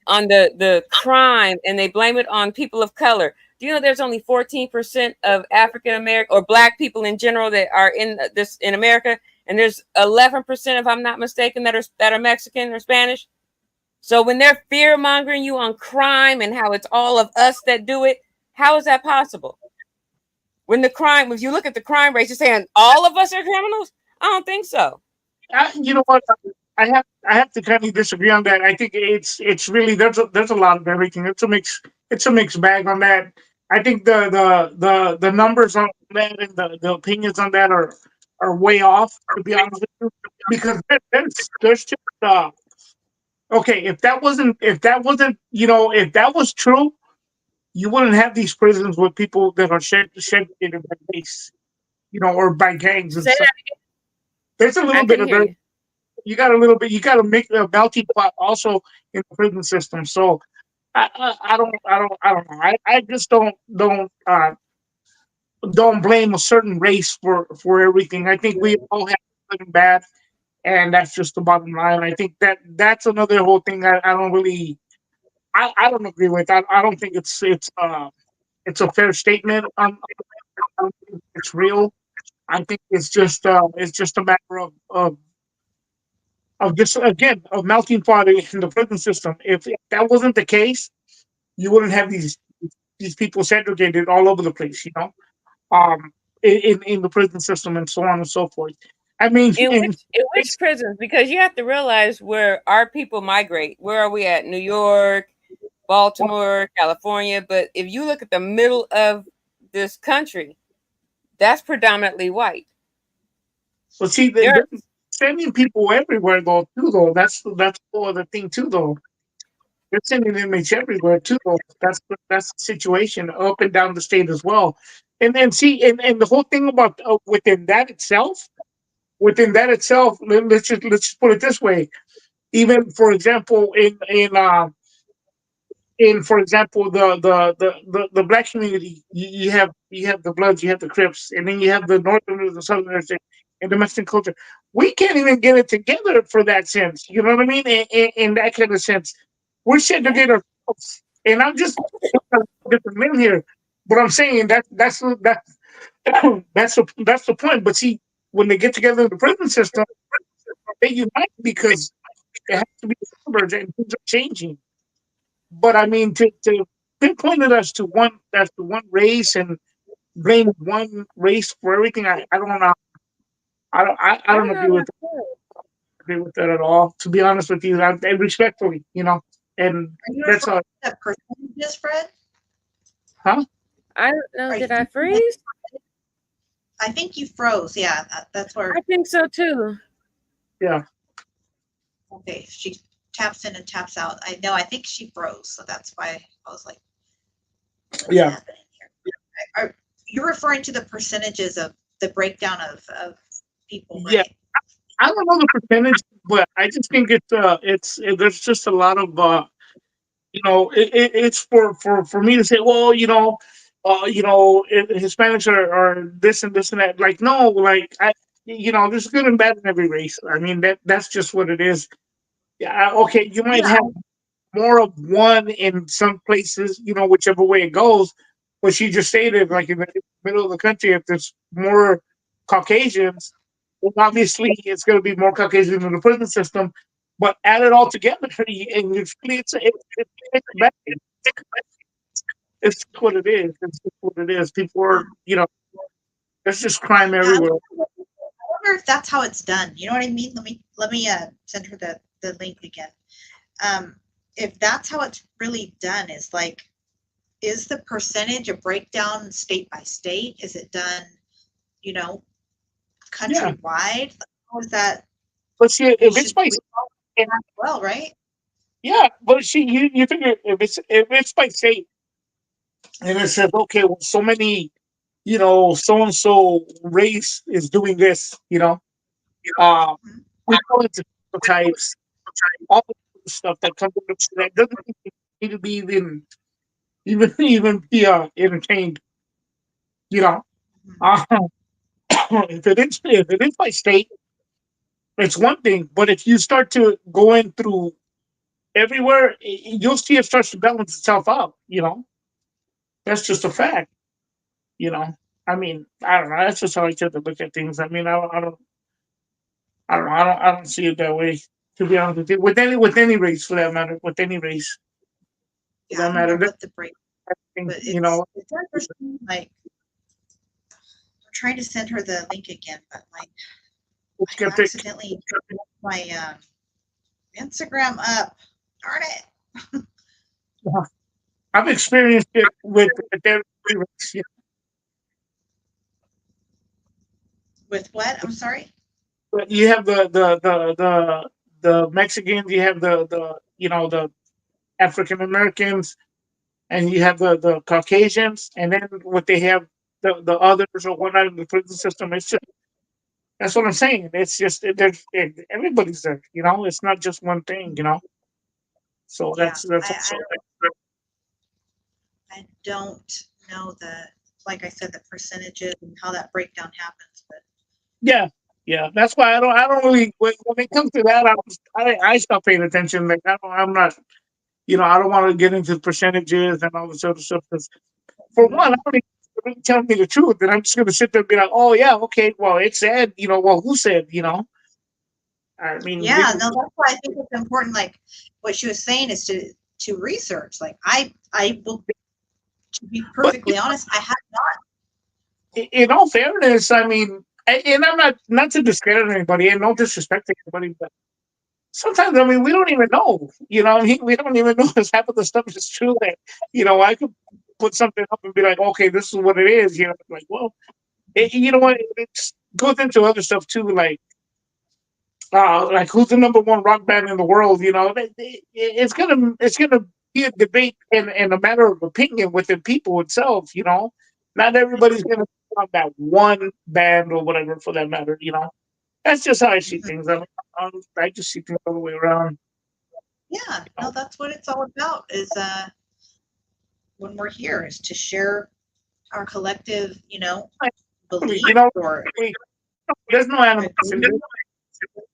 on the crime, and they blame it on people of color. Do you know there's only 14% of African American or black people in general that are in America, and there's 11%, if I'm not mistaken, that are Mexican or Spanish. So when they're fear mongering you on crime and how it's all of us that do it, how is that possible? When if you look at the crime rate, you're saying all of us are criminals? I don't think so. you know what? I have to kind of disagree on that. I think it's really there's a lot of everything. It's a mixed bag on that. I think the numbers on that and the opinions on that are way off, to be honest with you, because there's just okay, if that was true, you wouldn't have these prisons with people that are segregated by race, or by gangs and Say stuff. that. There's a I little bit couldn't of hear everything. you. You got to make a melting pot also in the prison system. So I don't know. I just don't blame a certain race for everything. I think we all have good and bad, and that's just the bottom line. I think that's another whole thing. I don't really I don't agree with. I don't think it's a fair statement. I don't think it's real. I think it's just a matter of just again of melting pot in the prison system. If that wasn't the case, you wouldn't have these people segregated all over the place. Um, in the prison system and so on and so forth. I mean, In which prisons? Because you have to realize where our people migrate. Where are we at? New York, Baltimore, California. But if you look at the middle of this country, that's predominantly white. but see, There, they're sending people everywhere though too. Though that's the other thing too. Though they're sending inmates everywhere too. Though that's the situation up and down the state as well. And then see, and the whole thing about within that itself, let's just put it this way. Even for example, in for example the black community, you have the Bloods, you have the Crips, and then you have the Northerners, the Southerners, and the Mexican culture. We can't even get it together for that sense. You know what I mean? In that kind of sense, we're yeah, segregated ourselves. And I'm just different men here, but I'm saying that's the point. But see, when they get together in the prison system, they unite because it has to be covered and things are changing. But I mean, to pinpoint it as to one race and blame one race for everything, I don't know. I I don't don't know agree with that at all. To be honest with you, and respectfully, and Are you that's all. referring to percentages, Fred? Huh? I don't know. Are you Did I thinking that? freeze? I think you froze. Yeah, that's where. I think so too. Yeah, Okay, she taps in and taps out. I know. I think she froze, so that's why I was like, "What's yeah, happening here?" Are you're referring to the percentages of the breakdown of people, yeah. right? I don't know the percentage, but I just think there's just a lot of it's for me to say, well, Hispanics are this and this and that. Like, no, like there's good and bad in every race. I mean, that's just what it is. Yeah, okay, you might Yeah, have more of one in some places, whichever way it goes. But she just stated, like in the middle of the country, if there's more Caucasians, well, obviously it's going to be more Caucasians in the prison system. But add it all together, and it's bad. It's what it is. It's just what it is. People are, there's just crime Yeah, I everywhere. wonder if that's how it's done. You know what I mean? Let me send her the link again. If that's how it's really done, is the percentage a breakdown state by state? Is it done, you know, Yeah, countrywide? How is that? but see, We if it's should by we follow that as well, right? yeah, but see, you figure if it's by state and it says okay, well, so many, so and so race is doing this, um, Mhm. we call it the stereotypes, all the stuff that comes into that doesn't need to be even be entertained, you know. Mhm. Uh, if it is by state, it's one thing, but if you start to go in through everywhere, you'll see it starts to balance itself out. That's just a fact. You know, I mean, I don't know. That's just how I tend to look at things. I mean, I don't know. I don't see it that way. To be honest with you, with any race for that matter, with any race for Yeah, that I don't know matter, what the break, but you know, it's interesting. Like I'm trying to send her the link again, but it's I gonna take. accidentally put my Instagram up. Darn it! I've experienced it with every race. With what? I'm sorry. But you have the Mexicans, you have the African Americans, and you have the Caucasians, and then what they have the others or whatnot in the prison system. It's just that's what I'm saying. It's just everybody's there. It's not just one thing. So Yeah, that's I also I don't know like I said, the percentages and how that breakdown happens, but yeah. Yeah, that's why I don't really when it comes to that I stop paying attention. Like I'm not I don't want to get into percentages and all this other stuff. 'Cause for one, I Mhm. don't even tell me the truth, and I'm just going to sit there and be like, "Oh yeah, okay, well it said, well who said, I mean, Yeah, no, that's why I think it's important. Like what she was saying is to research. Like I will, to be but perfectly honest, I have not. in all fairness, I mean, and I'm not to discredit anybody and no disrespect to anybody, but sometimes I mean we don't even know, I mean we don't even know if half of the stuff is true. That I could put something up and be like, okay, this is what it is. Like, well, you know what? It goes into other stuff too, like who's the number one rock band in the world? It's gonna be a debate and a matter of opinion within people itself. Not everybody's gonna be on that one band or whatever for that matter. That's just how I see Mhm. things. I just see things all the way around. Yeah, You no, know? that's what it's all about. Is when we're here is to share our collective, Actually, beliefs or we, there's no animosity, there's agreements.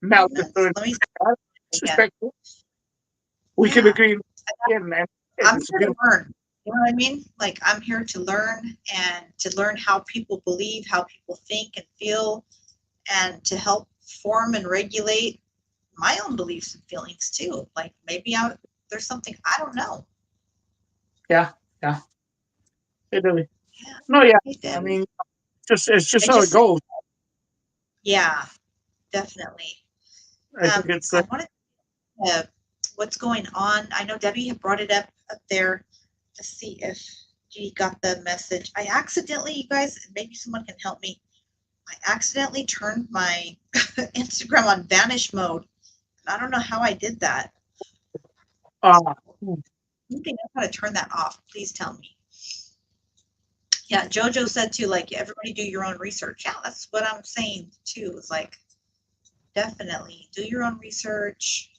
no malice or Let me say it again. disrespectful. We can Yeah, agree. And man, I'm it's a here to beautiful. learn. You know what I mean? Like I'm here to learn and to learn how people believe, how people think and feel, and to help form and regulate my own beliefs and feelings too. Like maybe there's something I don't know. Yeah, yeah. It really. Yeah. No, yeah. Hey, I Debbie. mean, it's just I how it just, goes. yeah, definitely. I think it's I wanted to, what's going on. I know Debbie had brought it up there. Let's see if you got the message. I accidentally, you guys, maybe someone can help me. I accidentally turned my Instagram on vanish mode. I don't know how I did that. uh, You can know how to turn that off. Please tell me. Yeah, Jojo said too, like everybody do your own research. Yeah, that's what I'm saying too. It's like definitely do your own research.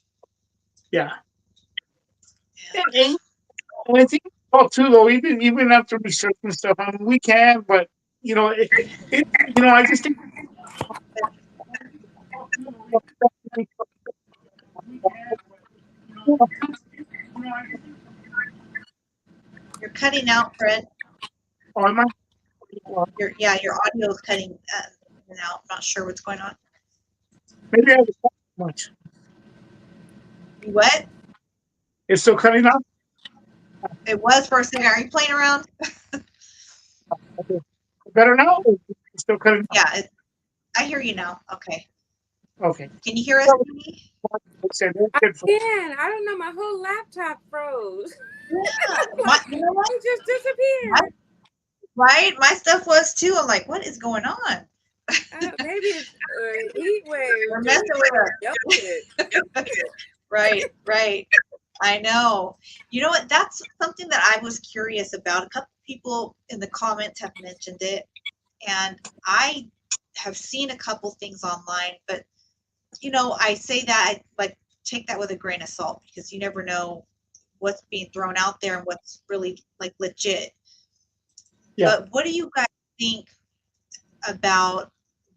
yeah. And And I think well too though, even after research and stuff, I mean, we can, but I just think You're cutting out, Fred. Oh, am I? Your audio is cutting out. I'm not sure what's going on. Maybe I was talking too much. What? It's still cutting out? It was for a second. Are you playing around? Okay. Better now? Or it's still cutting out? Yeah, I hear you now. Okay. Okay. Can you hear us? Amy? I can. I don't know. My whole laptop froze. Yeah. You know what? It just disappeared. Right? My stuff was too. I'm like, what is going on? Maybe it's a heat wave. We're messing with it. Right. I know. You know what? That's something that I was curious about. A couple people in the comments have mentioned it, and I have seen a couple things online, but I say that I take that with a grain of salt because you never know what's being thrown out there and what's really legit. Yeah. But what do you guys think about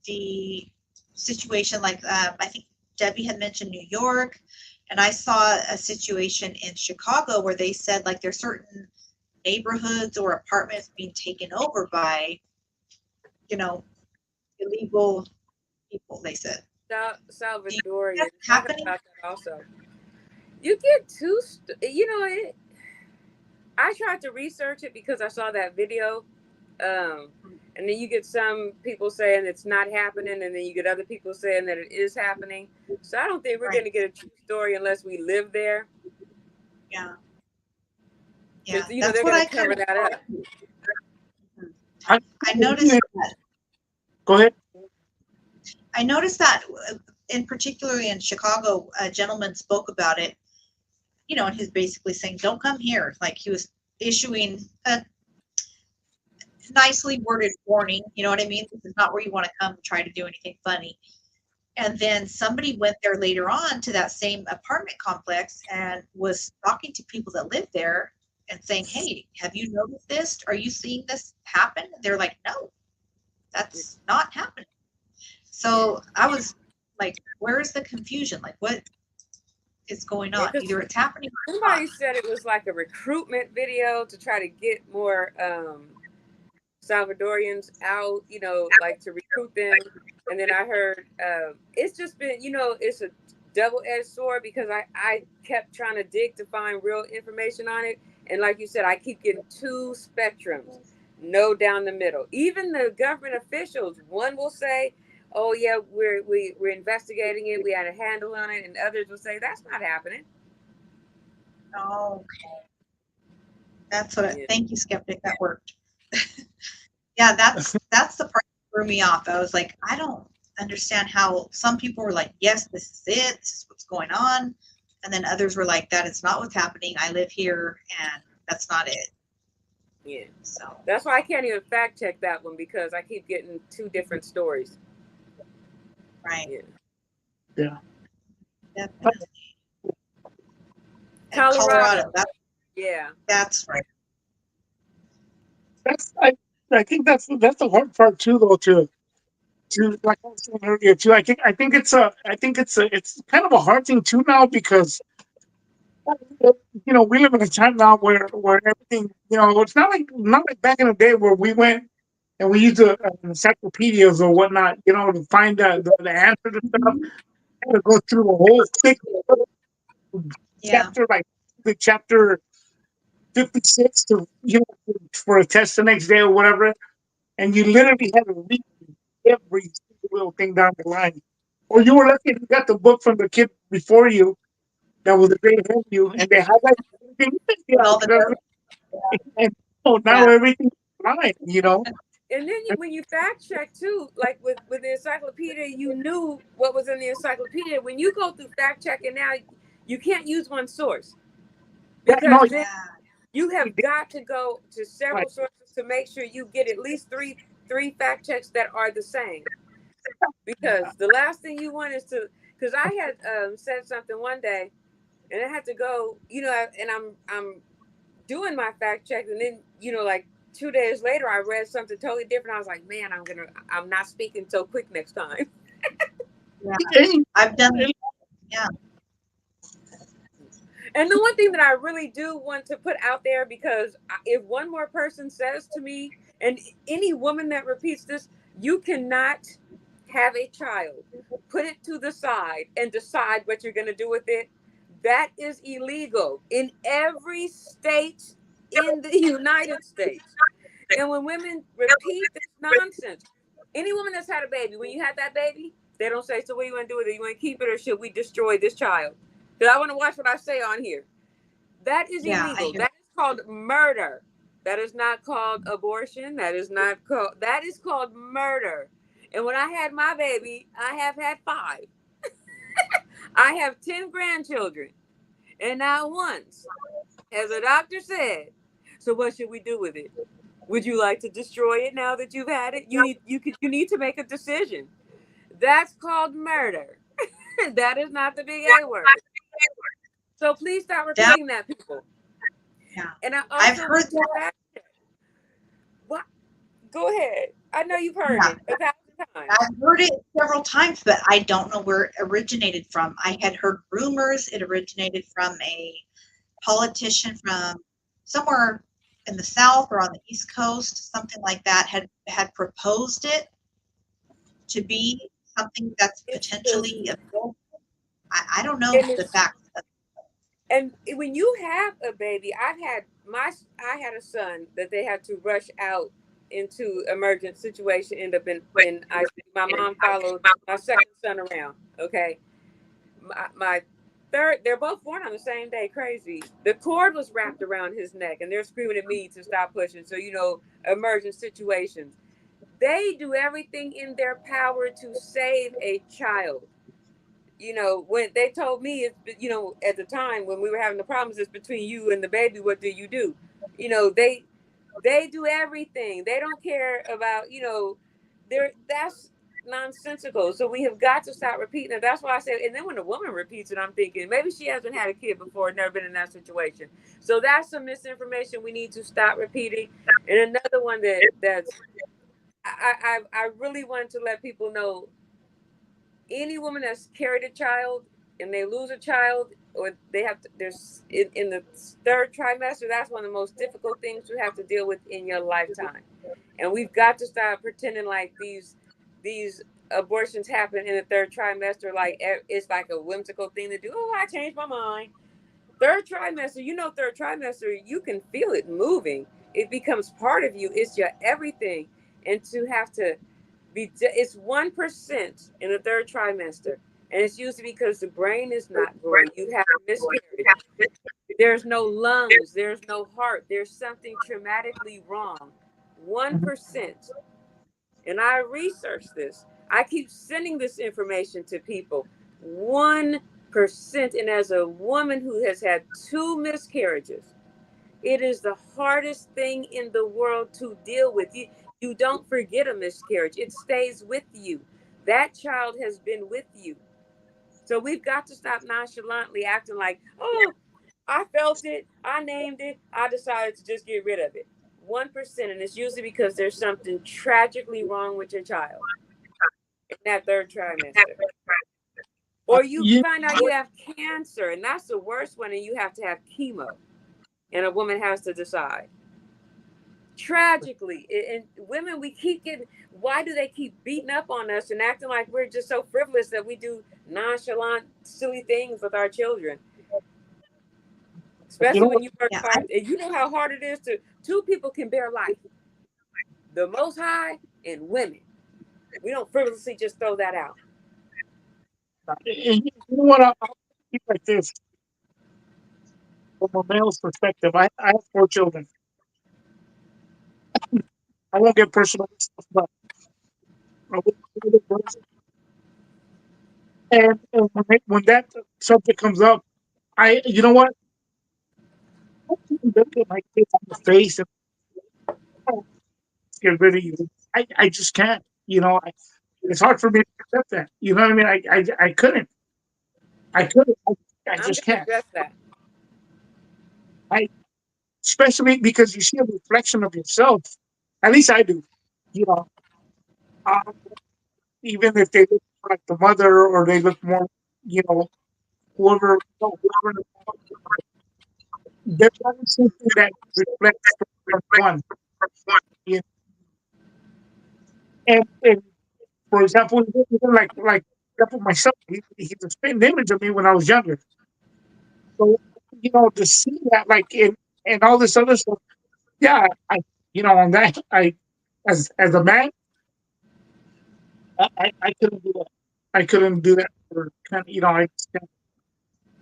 the situation? I think Debbie had mentioned New York, and I saw a situation in Chicago where they said there's certain neighborhoods or apartments being taken over by, illegal people, they said. Salvadorian. That's happening? About that also. You get two, I tried to research it because I saw that video. And then you get some people saying it's not happening, and then you get other people saying that it is happening. So I don't think we're going to get a true story unless we live there. Yeah. That's they're going to cover that up. I noticed that. Go ahead. I noticed that, particularly in Chicago, a gentleman spoke about it, and he's basically saying, don't come here. He was issuing a nicely worded warning, you know what I mean? This is not where you want to come and try to do anything funny. And then somebody went there later on to that same apartment complex and was talking to people that live there and saying, hey, have you noticed this? Are you seeing this happen? They're like, no, that's not happening. So I was like, where's the confusion? What is going on? Either it's happening or somebody said it was like a recruitment video to try to get more Salvadorians out, to recruit them. And then I heard it's just been, it's a double-edged sword because I kept trying to dig to find real information on it. And like you said, I keep getting two spectrums, no down the middle. Even the government officials, one will say, oh yeah, we're investigating it, we had a handle on it, and others will say that's not happening. Oh, okay. That's what thank you, Skeptic. That worked. Yeah, that's the part that threw me off. I was like, I don't understand how some people were like, yes, this is it, this is what's going on. And then others were like, that is not what's happening. I live here and that's not it. Yeah. So that's why I can't even fact check that one because I keep getting two different stories. Right. Yeah. Definitely. Colorado. That's right. I think that's the hard part too, though. To like I was saying earlier too. I think it's kind of a hard thing too now because we live in a time now where everything it's not like back in the day where we went and we used encyclopedias or whatnot to find the answer to stuff. I had to go through a whole thick chapter like the chapter 56 to for a test the next day or whatever, and you literally had to read every single little thing down the line. Or you were lucky if you got the book from the kid before you that was a grade ahead of you, and they highlighted everything. And now everything's fine, And then when you fact check too, like with the encyclopedia, you knew what was in the encyclopedia. When you go through fact checking now, you can't use one source because you have got to go to several sources to make sure you get at least three fact checks that are the same. Because the last thing you want is because I had said something one day, and I had to go, and I'm doing my fact check, and then like 2 days later, I read something totally different. I was like, man, I'm not speaking so quick next time. Yeah, I've done. Yeah. And the one thing that I really do want to put out there, because if one more person says to me, and any woman that repeats this, you cannot have a child, put it to the side, and decide what you're going to do with it. That is illegal in every state in the United States. And when women repeat this nonsense, any woman that's had a baby, when you had that baby, they don't say, so what do you want to do with it? You want to keep it, or should we destroy this child? Because I want to watch what I say on here. That is Yeah, I illegal. hear. That is called murder. That is not called abortion. That is called murder. And when I had my baby, I have had five. I have 10 grandchildren. And not once has a doctor said, so what should we do with it? Would you like to destroy it now that you've had it? You need to make a decision. That's called murder. That is not the big A word. So please stop That, repeating that, people. yeah, And I I've also heard want to that. fact check. What? Go ahead. I know you've heard Yeah, it 1,000 times. I've heard it several times, but I don't know where it originated from. I had heard rumors it originated from a politician from somewhere in the South or on the East Coast, something like that, had proposed it to be something that's It's the potentially illegal. I don't know and the it's facts. and when you have a baby, I had a son that they had to rush out into emergent situation, end up in ICU. My mom followed my second son around. Okay, my third, they're both born on the same day. Crazy. The cord was wrapped around his neck, and they're screaming at me to stop pushing. So emergent situations. They do everything in their power to save a child. When they told me, at the time when we were having the problems, it's between you and the baby. What do you do? They do everything. They don't care about, that's nonsensical. So we have got to stop repeating it. That's why I said, and then when a woman repeats it, I'm thinking maybe she hasn't had a kid before, never been in that situation. So that's some misinformation we need to stop repeating. And another one that's I really wanted to let people know, any woman that's carried a child and they lose a child, or they have to, there's in the third trimester, that's one of the most difficult things you have to deal with in your lifetime. And we've got to stop pretending like these abortions happen in the third trimester, like it's like a whimsical thing to do. Oh, I changed my mind. Third trimester, third trimester, you can feel it moving. It becomes part of you. It's your everything. And to have to it's 1% in the third trimester, and it's usually because the brain is not growing. You have a miscarriage. There's no lungs. There's no heart. There's something traumatically wrong. 1%. And I researched this. I keep sending this information to people. 1%. And as a woman who has had two miscarriages, it is the hardest thing in the world to deal with. You don't forget a miscarriage. It stays with you. That child has been with you. So we've got to stop nonchalantly acting like, oh, I felt it, I named it, I decided to just get rid of it. 1%, and it's usually because there's something tragically wrong with your child in that third trimester. Or you You, find out you have cancer, and that's the worst one, and you have to have chemo, and a woman has to decide. Tragically, and women, we keep getting, why do they keep beating up on us and acting like we're just so frivolous that we do nonchalant silly things with our children, you especially know when what? you work Yeah, hard, and you know how hard it is to two people can bear life, the most high and women. We don't frivolously just throw that out. And you know what? I'll keep like this from a male's perspective. I have four children. I won't get personal with stuff, but I will- and when that subject comes up, you know what? I can't look at my kids in the face and get rid of you. I just can't. It's hard for me to accept that. You know what I mean? I couldn't. I couldn't. I I'm just going to can't. address that. I especially because you see a reflection of yourself. At least I do. You know, uh, even if they look like the mother or they look more, you know, whoever. there's always something that reflects from one. Yeah. And for example, even like example, myself, he's a spitting image of me when I was younger. So to see that and all this other stuff, yeah, on that as a man, I couldn't do that. I couldn't do that for kind of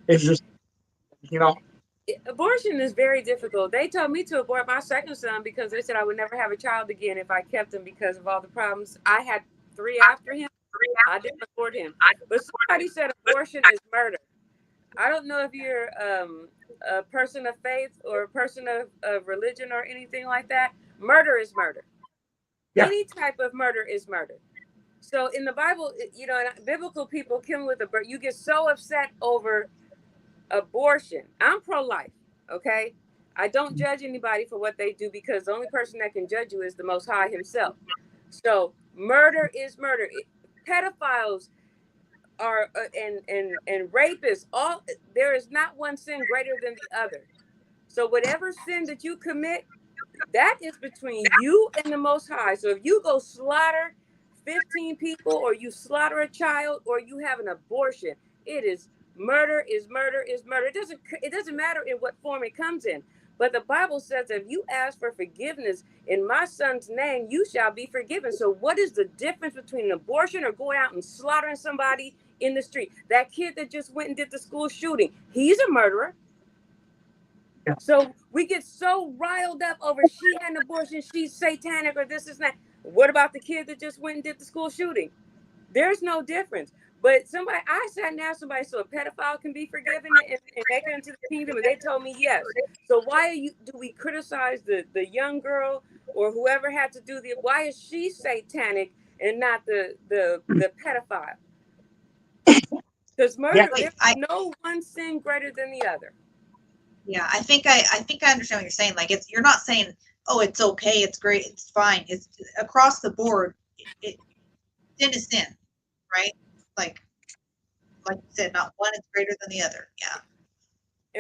it's just you know Abortion is very difficult. They told me to abort my second son because they said I would never have a child again if I kept him because of all the problems. I had three after him. I didn't abort him. But somebody said abortion is murder. I don't know if you're a person of faith or a person of religion or anything like that. Murder is murder. yeah. Any type of murder is murder. So in the Bible, biblical people kill with a bird. You get so upset over abortion. I'm pro-life, okay? I don't judge anybody for what they do because the only person that can judge you is the Most High Himself. So murder is murder. Pedophiles are and rapists. All there is not one sin greater than the other. So whatever sin that you commit, that is between you and the Most High. So if you go slaughter 15 people, or you slaughter a child, or you have an abortion, it is murder. Is murder is murder. It doesn't matter in what form it comes in. But the Bible says if you ask for forgiveness in my son's name, you shall be forgiven. So what is the difference between an abortion or going out and slaughtering somebody in the street? That kid that just went and did the school shooting, he's a murderer. Yeah. So we get so riled up over she had an abortion, she's satanic, or this is that. What about the kid that just went and did the school shooting? There's no difference. But I sat and asked somebody, so a pedophile can be forgiven and make it into the kingdom, and they told me yes. So why do we criticize the young girl or whoever had to do why is she satanic and not the pedophile? Because Yeah. murder, there's no one sin greater than the other. Yeah, I think I understand what you're saying. Like you're not saying, oh, it's okay, it's great, it's fine. It's across the board. Sin is sin, right? Like you said, not one is greater than the other. Yeah.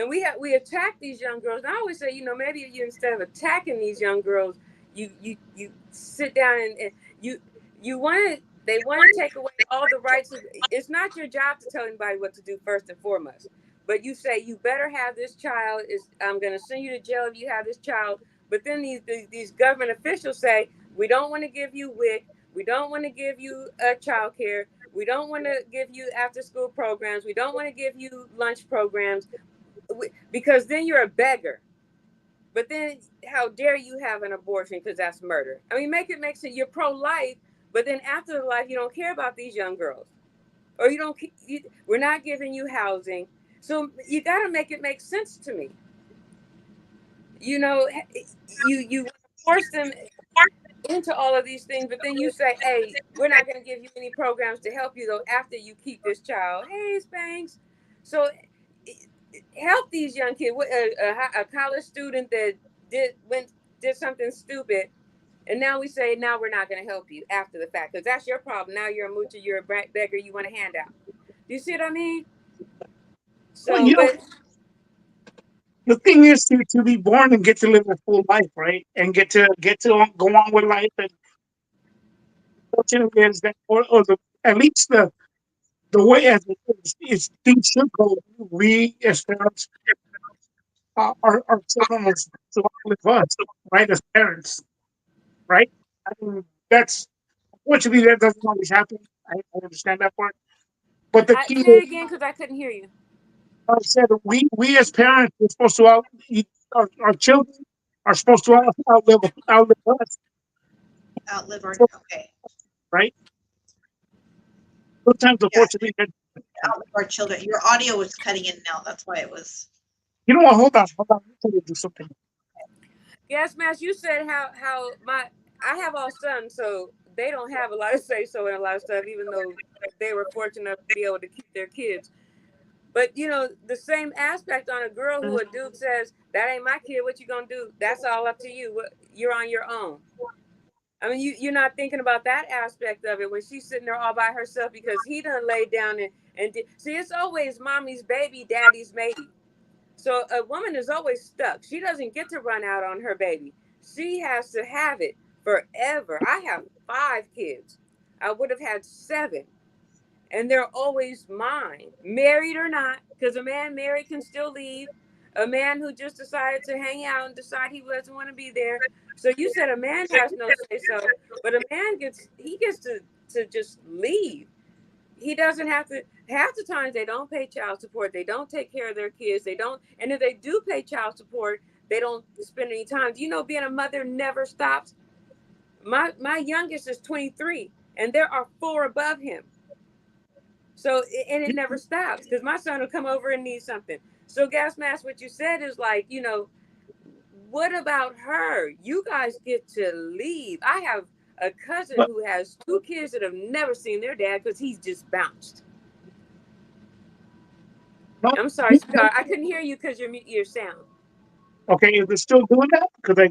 And we attack these young girls. And I always say, maybe you, instead of attacking these young girls, you sit down and you want to. They want to take away all the rights. It's not your job to tell anybody what to do first and foremost. But you say you better have this child. I'm going to send you to jail if you have this child. But then these government officials say we don't want to give you WIC. We don't want to give you child care. We don't want to give you after school programs. We don't want to give you lunch programs. Because then you're a beggar. But then how dare you have an abortion, because that's murder. I mean, make it you're pro-life, but then after the life you don't care about these young girls, or we're not giving you housing. So you got to make it make sense to me. You force them into all of these things, but then you say, hey, we're not going to give you any programs to help you though after you keep this child. Hey, Spanx. So help these young kids. A college student that did something stupid, and now we say now we're not going to help you after the fact because that's your problem. Now you're a moocher, you're a beggar, you want a handout. Do you see what I mean? Well, So, but the thing is to be born and get to live a full life, right? And get to go on with life, and fortunately is that at least the way as it is things should go. We as parents, our children are supposed to outlive us, right? As parents, right? I mean, that's unfortunately that doesn't always happen. I understand that part, but the key say is, it again because I couldn't hear you. I said, we as parents are supposed to our children are supposed to outlive us, Outlive our, so, okay. right? Sometimes, Yeah, unfortunately, outlive our children. Your audio was cutting in now. That's why it was. you know what? Hold on. Let me do something. Yes, Mass, you said how I have all sons, so they don't have a lot of say so in a lot of stuff, even though they were fortunate enough to be able to keep their kids. But the same aspect on a girl who a dude says, that ain't my kid, what you gonna do? That's all up to you. You're on your own. I mean, you're not thinking about that aspect of it when she's sitting there all by herself because he done laid down and did. See, it's always mommy's baby, daddy's maybe. So a woman is always stuck. She doesn't get to run out on her baby. She has to have it forever. I have 5 kids. I would have had 7, and they're always mine, married or not, because a man married can still leave. A man who just decided to hang out and decide he doesn't want to be there. So you said a man has no say so, but a man gets to just leave. He doesn't have to. Half the times they don't pay child support. They don't take care of their kids. They don't, and if they do pay child support, they don't spend any time. Do you know being a mother never stops? My youngest is 23, and there are 4 above him. So, and it never stops because my son will come over and need something. So, Gas Mask, what you said is like, what about her? You guys get to leave. I have a cousin But who has 2 kids that have never seen their dad because he's just bounced. no, I'm sorry, sweetheart. I couldn't hear you because your sound. okay, is it still doing that? Because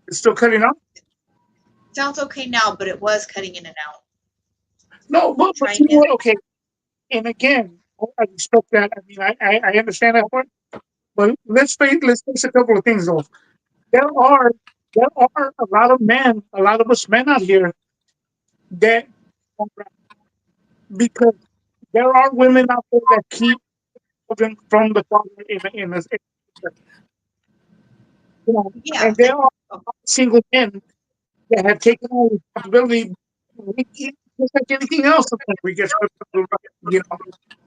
it's still cutting out. Sounds okay now, but it was cutting in and out. No, but Try you know again. what? Okay, and again, I respect that. I mean, I understand that part. But let's face a couple of things though. There are there are a lot of men, a lot of us men out here that, because there are women out there that keep children from the father you know, Yeah. and there are a lot of single men that have taken on responsibility. Just like anything else, sometimes we get swept under the rug, you know.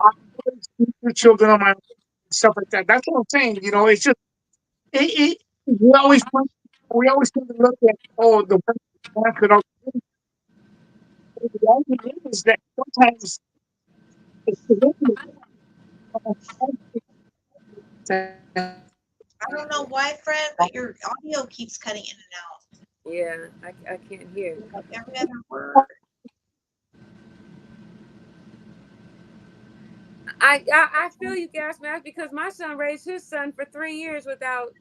I always keep the children on my own, stuff like that. That's what I'm saying. You know, it's just we always tend to look at, oh, the women could all. The reality is that sometimes it's the women that I don't know why, Fred, but your audio keeps cutting in and Yeah, I can't hear. out. Every other word. I feel you, Gas Mask, because my son raised his son for 3 years without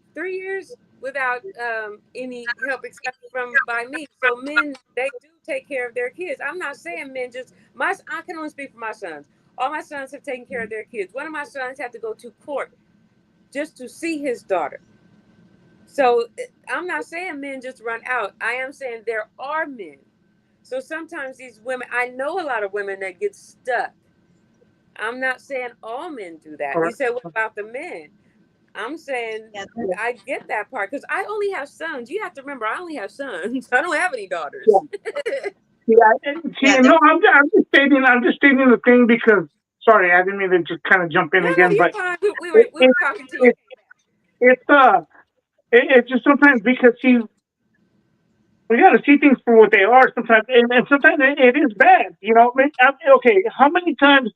any help except from by me. So men, they do take care of their kids. I'm not saying men just I can only speak for my sons. All my sons have taken care of their kids. One of my sons had to go to court just to see his daughter. So I'm not saying men just run out. I am saying there are men. So sometimes these women, I know a lot of women that get stuck. I'm not saying all men do that. You said, what about the men? I'm saying Yeah, I get that part because I only have sons. You have to remember, I only have sons. I don't have any yeah, daughters. yeah. See, yeah, no, I'm just stating the thing because, sorry, I didn't mean to just kind of jump in No, no, again, you're but fine. it, We it, were talking to you. it, it's it's just sometimes because we got to see things for what they are sometimes, and sometimes it is bad. You know, okay, how many times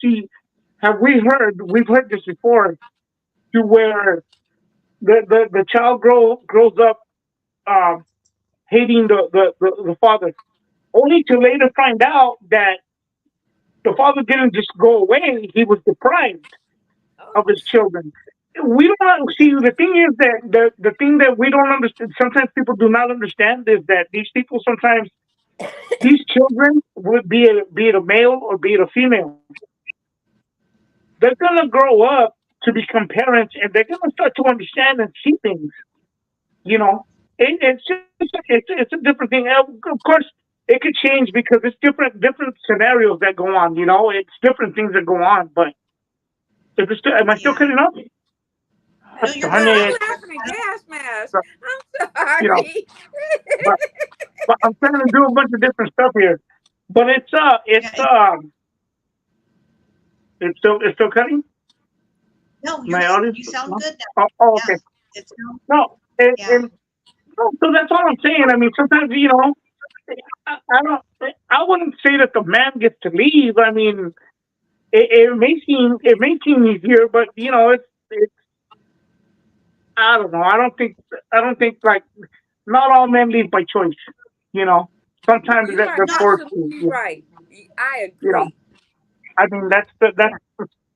have we've heard this before, to where the child grows up um, hating the father, only to later find out that the father didn't just go away; he was deprived Oh, of his children. We don't see, the thing is that the thing that we don't understand. Sometimes people do not understand is that these people sometimes, these children, would be it a male or be it a female, they're gonna grow up to become parents, and they're gonna start to understand and see things. You know, it's just it's a different thing. Of course, it could change because it's different scenarios that go on. You know, it's different things that go on. But if it's still, am I still yeah. cutting up? No, Oh, you're no, darn good. I'm it! laughing at Gas Mask. So, I'm you know, sorry. but I'm trying to do a bunch of different stuff here. But Yeah, it's still cutting no, my audio. you sound No? good now. Oh, Yeah, okay. it's No, yeah, no, so that's all I'm saying. I mean, sometimes, I don't. I wouldn't say that the man gets to leave. I mean, it may seem easier, but it's I don't know. I don't think like, not all men leave by choice. You know, sometimes You that are they're no, forced to. absolutely right. I You know, agree. I mean, that's the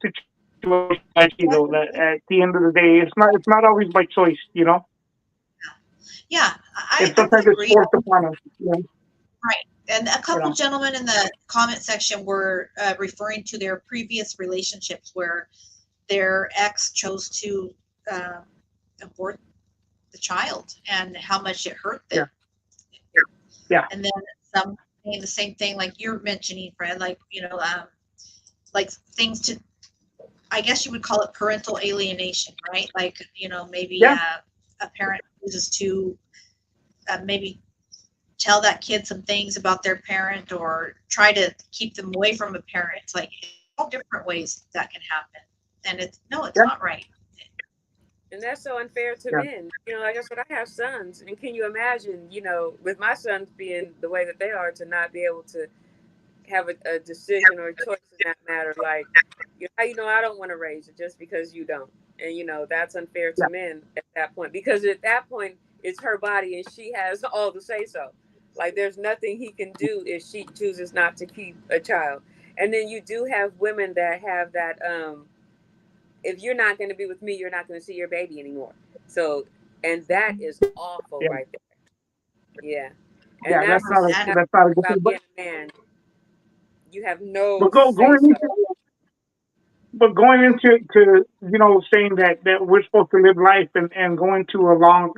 situation I see though. That at the end of the day, it's not always by choice. yeah. And I would sometimes it's agree. forced upon us. Right. And a You couple know. gentlemen in the comment section were referring to their previous relationships where their ex chose to uh, abort the child and how much it hurt Yeah. them. Yeah. And then some saying the same thing, like you're mentioning, Fred, like, like things to, I guess you would call it parental alienation, right? Like, maybe Yeah. a parent chooses to maybe tell that kid some things about their parent or try to keep them away from a parent. It's like all different ways that can happen. And it's no, it's Yeah. not right. And that's so unfair to Yeah. men. Like I said, I have sons, and can you imagine, with my sons being the way that they are, to not be able to have a decision or a choice in that matter? Like, I don't want to raise it just because you don't, and that's unfair to Yeah. men at that point, because at that point it's her body and she has all the say so. Like, there's nothing he can do if she chooses not to keep a child. And then you do have women that have that. If you're not going to be with me, you're not going to see your baby anymore. So, and that is awful Yeah. right there. Yeah. And Yeah. that's Wow, that That's not a good thing. about being a man. You have no But say so. going into saying that we're supposed to live life and going to a long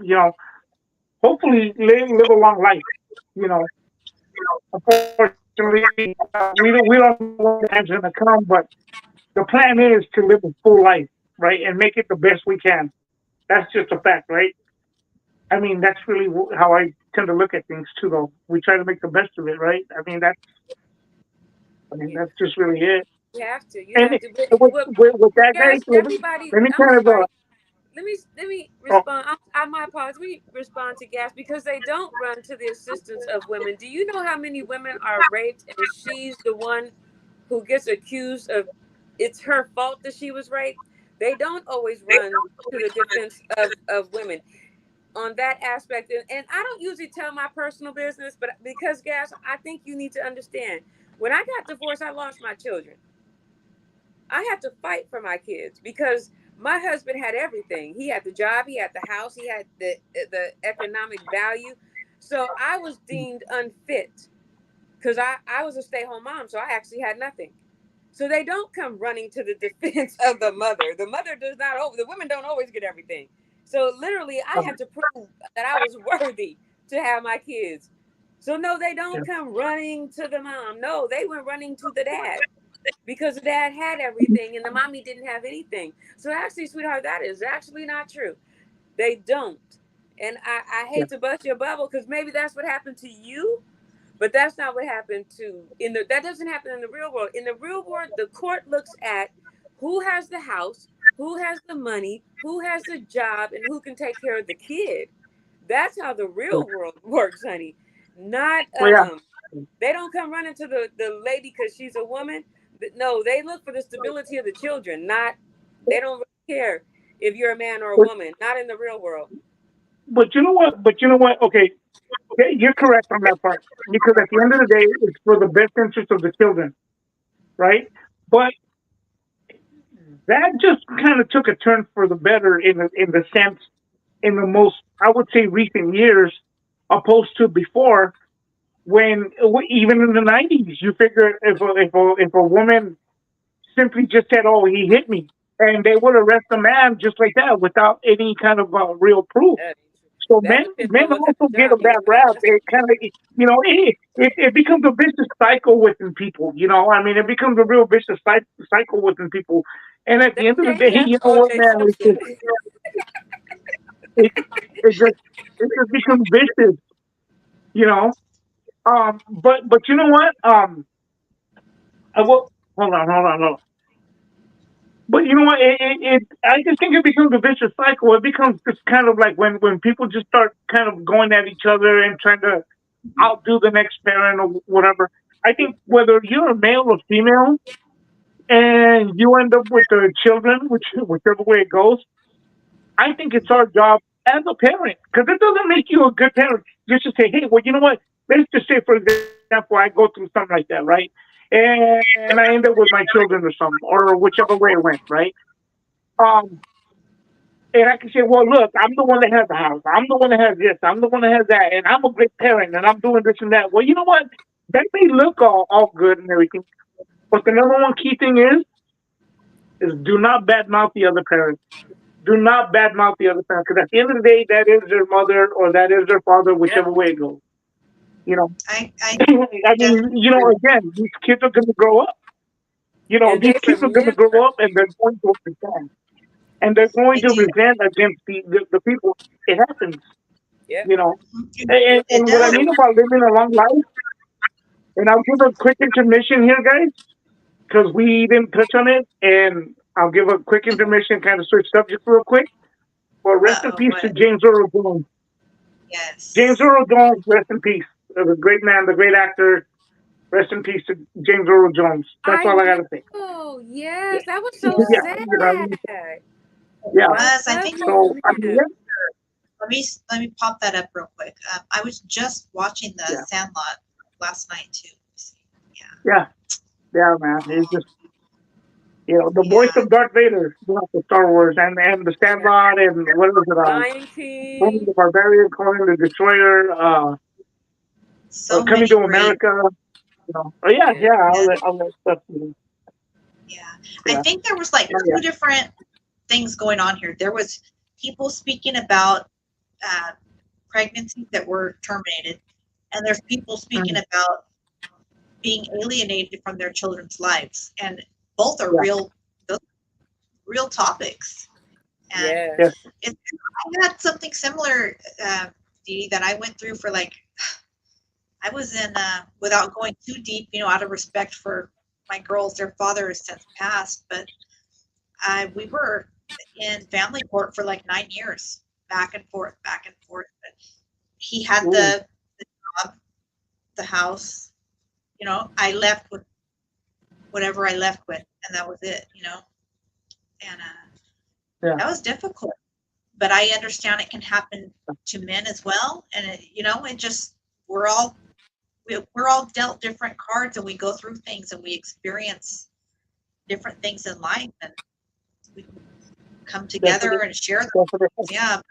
hopefully live a long life. You know, unfortunately, we don't know when the time's gonna come, but the plan is to live a full life, right, and make it the best we can. That's just a fact, right? I mean, that's really how I tend to look at things too. Though we try to make the best of it, right? Yeah. That's just really it. You have to. You And have to. with that, guys, Guys, everybody, let me I'm kind of sorry. Let me oh, respond. My apologies. We respond to gas because they don't run to the assistance of women. Do you know how many women are raped and she's the one who gets accused of it's her fault that she was raped? They don't always run to the defense of women on that aspect. And I don't usually tell my personal business, but because gas, I think you need to understand. When I got divorced, I lost my children. I had to fight for my kids because my husband had everything. He had the job, he had the house, he had the economic value. So I was deemed unfit because I was a stay-home mom, so I actually had nothing. So they don't come running to the defense of the mother. The mother does not. The women don't always get everything. So literally, I um, had to prove that I was worthy to have my kids. So no, they yeah. don't come running to the mom. No, they went running to the dad because the dad had everything and the mommy didn't have anything. So actually, sweetheart, that is actually not true. They don't. And I Yeah. hate to bust your bubble because maybe that's what happened to you, but that's not what happened to that doesn't happen in the real world. In the real world, the court looks at who has the house, who has the money, who has the job, and who can take care of the kid. That's how the Yeah. real world works, honey. Not Well, yeah. they don't come running to the lady because she's a woman. No, they look for the stability of the children. Not they don't really care if you're a man or a But, woman. Not in the real world. but you know what? Okay, you're correct on that part because at the end of the day, it's for the best interest of the children, right? But that just kind of took a turn for the better in the sense in the most I would say recent years, opposed to before when even in the 90s, you figure if a woman simply just said, "Oh, he hit me," and they would arrest a man just like that without any kind of real proof. That, So that men depends men on what type also of get a job you bad have. rap. It kind of it becomes a vicious cycle within people. I mean, it becomes a real vicious cycle within people. And at the That end of the day, change you after know what, OJ man? Simpson. It, it just it just becomes vicious. You know. But you know what? I will hold on. But you know what? I just think it becomes a vicious cycle. It becomes just kind of like when people just start kind of going at each other and trying to outdo the next parent or whatever. I think whether you're a male or female and you end up with the children, whichever way it goes, I think it's our job as a parent because it doesn't make you a good parent just to say, hey, well, you know what? Let's just say, for example, I go through something like that, right? And I end up with my children or something, or whichever way it went, right? Um, and I can say, well, look, I'm the one that has the house. I'm the one that has this. I'm the one that has that. And I'm a great parent and I'm doing this and that. Well, you know what? That may look all good and everything. But the number one key thing is do not badmouth the other parent. Do not badmouth the other parent because at the end of the day, that is their mother or that is their father, Yep. whichever way it goes. You know, I I mean, definitely agree. again, these kids are going to grow up. And These they kids are going to grow remember. up and they're going to resent, and they're going They to do. resent against the people. It happens. Yep. You know, Mhm. and It what I does. mean about living a long life, and I'll give a quick intermission here, guys, because we didn't touch on it, and I'll give a quick intermission, kind of switch subjects real quick. But rest in Uh-oh, peace to what? James Earl Jones. James Yes. Earl Jones, rest in peace. The great man, the great actor. Rest in peace to James Earl Jones. That's I all I gotta say. know. Yeah, Yes, that was so yeah, Yeah, sad. it yeah. I was. I love think him, So I mean, man. let me pop that up real quick. I was just watching the yeah, Sandlot last night too. Yeah. yeah, yeah, man. It's just the voice Yeah. of Darth Vader, for Star Wars, and the Yeah. Sandlot, and what was it? Lion Conan King. the Barbarian, Conan the Destroyer, So Coming many to great. America. Oh yeah, Yeah. yeah. Yeah. All that stuff. Yeah. I Yeah, think there was like oh, two different things going on here. There was people speaking about uh, pregnancies that were terminated, and there's people yeah, speaking about being alienated from their children's lives, and both are yeah, real topics. And yeah. Yes. it, I had something similar, Dee, that I went through for like I was in without going too deep, out of respect for my girls. Their father has since passed, but we were in family court for like 9 years, back and forth, back and forth. But he had Ooh, the job, the house. I left with whatever I left with, and that was it. And yeah, that was difficult. But I understand it can happen to men as well, and it just we're all we're all dealt different cards, and we go through things, and we experience different things in life, and we come together definitely, and share them. definitely. Yeah,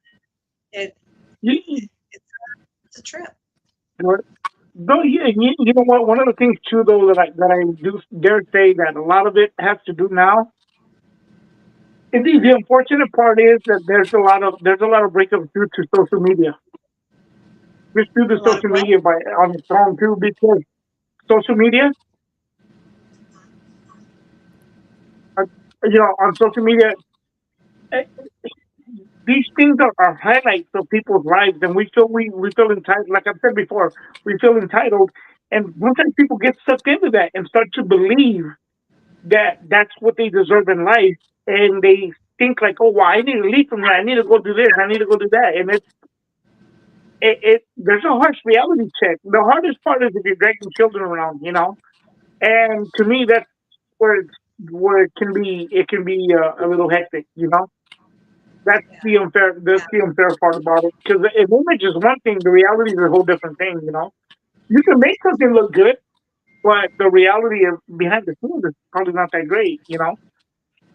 it, You, it's, it's a trip. you, no, yeah, you know what? One of the things too, though, that I do dare say that a lot of it has to do now. Indeed, the unfortunate part is that there's a lot of breakups due to social media. Just due to A lot of social what? media by on its own too, because social media, uh, on social media, eh, these things are highlights of people's lives, and we feel entitled. Like I've said before, we feel entitled, and sometimes people get sucked into that and start to believe that that's what they deserve in life, and they think like, oh, well, I need to leave from here. I need to go do this. I need to go do that, and there's a harsh reality check. The hardest part is if you're dragging children around, and to me, that's where it can be a little hectic, That's Yeah, that's yeah, the unfair part about it. Because an image is one thing, the reality is a whole different thing. You can make something look good, but the reality of behind the scenes is probably not that great.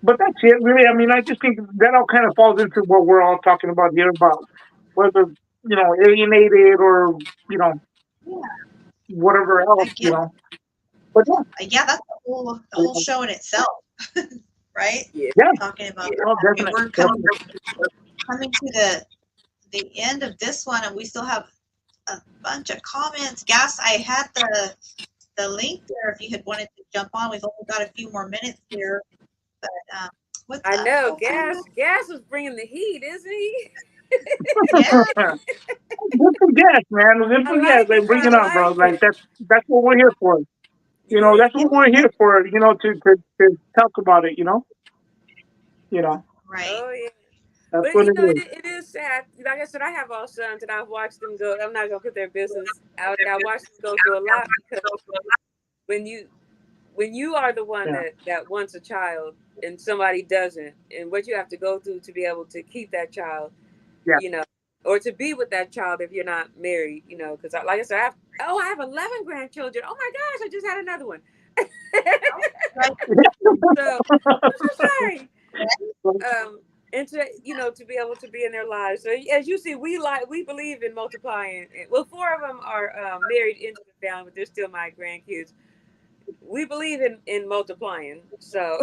But that's it, really. I mean, I just think that all kind of falls into what we're all talking about here about whether alienated or you know yeah. whatever I else. get. But yeah, Yeah, that's the whole show in itself, right? Yeah. yeah, Talking about Yeah. that. well, I mean, definitely, we're coming definitely, coming to the end of this one, and we still have a bunch of comments. Gas, I had the link there if you had wanted to jump on. We've only got a few more minutes here, but what's I up, know. Sophia? Gas was bringing the heat, isn't he? Yeah, good for gas, man. Good I for gas. like Like, it. bring I it on, bro. like Like it. that's what we're here for. Yeah. That's yeah, what we're here for. To talk about it. You know, right. Oh yeah. that's But what it is. it is sad. Like I said, I have all sons, and I've watched them go. I'm not gonna put their business out there. I watched them go through a lot because when you when you are the one Yeah, that wants a child and somebody doesn't, and what you have to go through to be able to keep that child, yeah. you know, or to be with that child if you're not married, because like I said, I have 11 grandchildren. Oh my gosh, I just had another one. Right. So I'm so sorry. And to be able to be in their lives. So as you see, we believe in multiplying. Well, four of them are married into the family, but they're still my grandkids. We believe in multiplying. So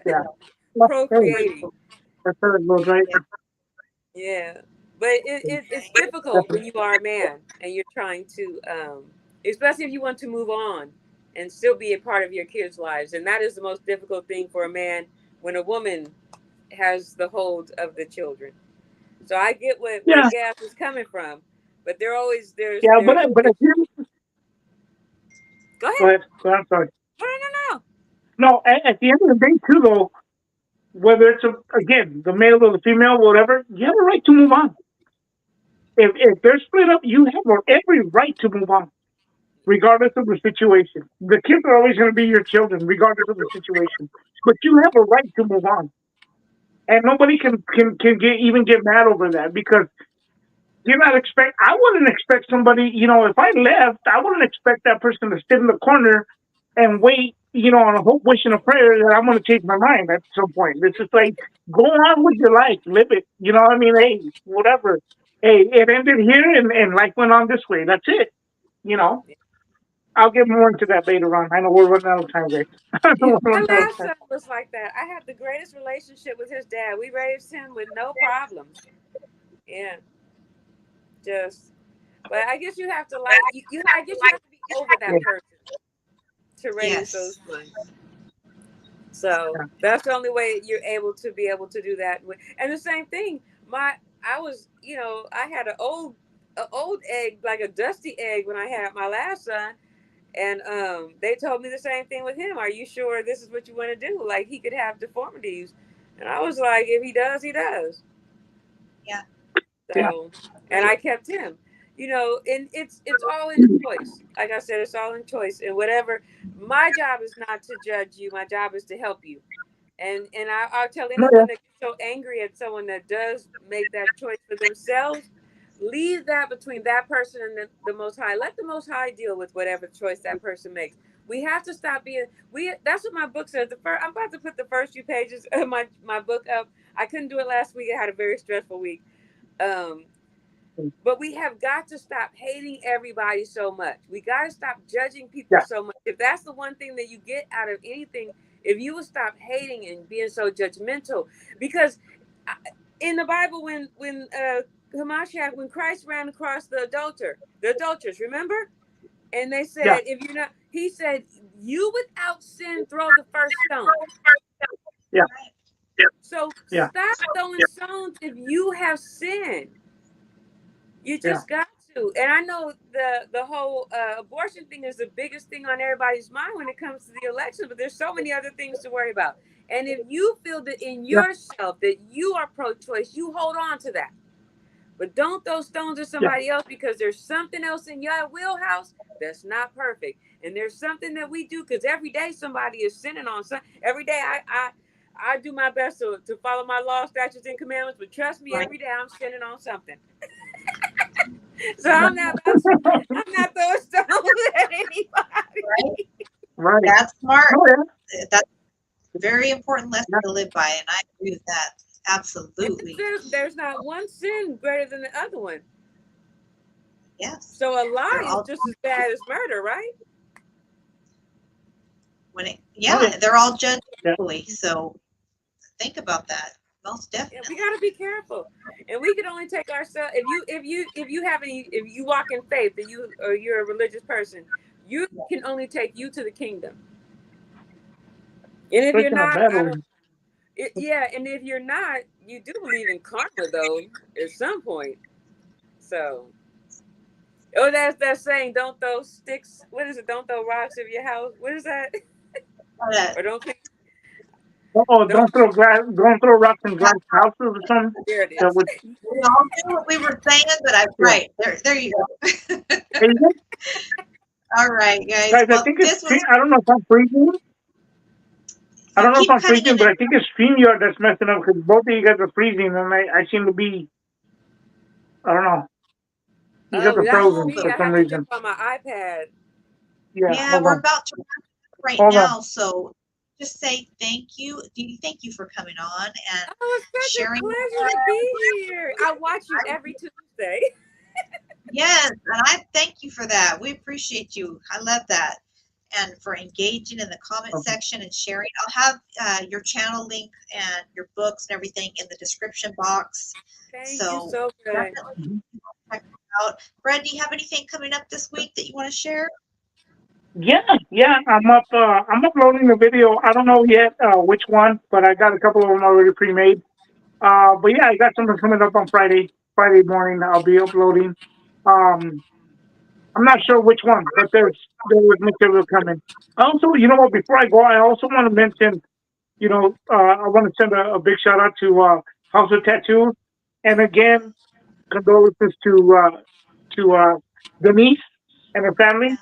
Yeah. Well, hey, procreating. That's how it goes, right? Yeah, but it's difficult when you are a man and you're trying to, especially if you want to move on and still be a part of your kids' lives, and that is the most difficult thing for a man when a woman has the hold of the children. So I get where Yeah, Gas is coming from, but there always yeah, there's but at the go go ahead. ahead. Go ahead, I'm sorry. No, no, no, No, at the end of the day, too, though, whether it's again the male or the female, whatever, you have a right to move on. If they're split up, you have every right to move on, regardless of the situation. The kids are always going to be your children, regardless of the situation. But you have a right to move on, and nobody can get mad over that because you're not expect. I wouldn't expect somebody. If I left, I wouldn't expect that person to sit in the corner and wait. On a hope, wish, and a prayer that I'm going to change my mind at some point. It's just like go on with your life, live it. I mean, hey, whatever. Hey, it ended here, and life went on this way. That's it. You know. I'll get more into that later on. I know we're running out of time, guys. I know yeah. we're My running out of last time. son was like that. I had the greatest relationship with his dad. We raised him with no problems. Yeah, just. But I guess you have to like you. I guess you have to be over Yeah, that person to raise those Yes. ones. So yeah, that's the only way you're able to do that. And the same thing, I was, I had an old egg, like a dusty egg when I had my last son. And they told me the same thing with him. Are you sure this is what you want to do? Like he could have deformities. And I was like, if he does, he does. Yeah. yeah. So, and Right. I kept him. And it's all in choice. Like I said, it's all in choice. And whatever, my job is not to judge you. My job is to help you. And I'll tell No, yeah. anyone that gets so angry at someone that does make that choice for themselves, leave that between that person and the Most High. Let the Most High deal with whatever choice that person makes. We have to stop being we. That's what my book says. I'm about to put the first few pages of my book up. I couldn't do it last week. I had a very stressful week. Um, but we have got to stop hating everybody so much. We got to stop judging people Yeah. so much. If that's the one thing that you get out of anything, if you would stop hating and being so judgmental, because in the Bible, when Christ ran across the adulterers, remember, and they Yeah. said, if you're not, he said, you without sin throw the first stone. Yeah. So Yeah. stop throwing stones if you have sinned. You Yeah. just got to. And I know the whole abortion thing is the biggest thing on everybody's mind when it comes to the election, but there's so many other things to worry about. And if you feel that in Yeah. yourself that you are pro-choice, you hold on to that. But don't throw stones at Yeah. somebody else because there's something else in your wheelhouse that's not perfect. And there's something that we do because every day somebody is sinning on something. Every day I do my best to follow my law, statutes, and commandments, but trust me, Right. every day I'm sinning on something. So I'm not throwing stones at Right. anybody. Right. That's smart. No, yeah. That's a very important lesson Yeah. to live by, and I agree with that. And it Absolutely. says there's not one sin greater than the other one. Yes. So a They're lie is all just as bad as murder, right? No, yeah. they're all judged Yeah. equally. So think about that. Most Yeah, we definitely. got to be careful, and we can only take ourselves. If you walk in faith, that you're a religious person, you can only take you to the kingdom. And if you're Especially in a not, I battle. don't. Yeah, and if you're not, you do believe in karma though, at some point. So, oh, that's saying don't throw sticks. What is it? Don't throw rocks at your house. What is that? Uh, Or Oh, don't. don't throw rocks in glass houses or something. There it That is. would. we all knew what we were saying, but I'm Yeah. right. There you go. Hey, All right, guys. guys, I Well, think this was I don't know if I'm freezing. I you don't know if keep I'm cutting freezing, in but and I think it's StreamYard that's messing up because both of you guys are freezing, and I seem to be. I don't know. You guys Oh, are that's oh, frozen but me. for I some have to jump reason. on my iPad. Yeah. yeah, Hold we're on. about to right Hold on. now. So just say thank you. Thank you for coming on and Oh, it's such a sharing. pleasure to be here. I watch you every Tuesday. Yes, and I thank you for that. We appreciate you. I love that. and for engaging in the comment Okay. section and sharing. I'll have your channel link and your books and everything in the description box. Thank you So so much. definitely Mhm. check it out. Brad, do you have anything coming up this week that you want to share? Yeah. I'm uploading the video. I don't know yet which one, but I got a couple of them already pre-made. But yeah, I got something coming up on Friday morning. I'll be uploading. Um, I'm not sure which one, but there was material coming. Also, you know what? Before I go, I also want to mention, I want to send a big shout out to House of Tattoos, and again, condolences to Denise and her family Family,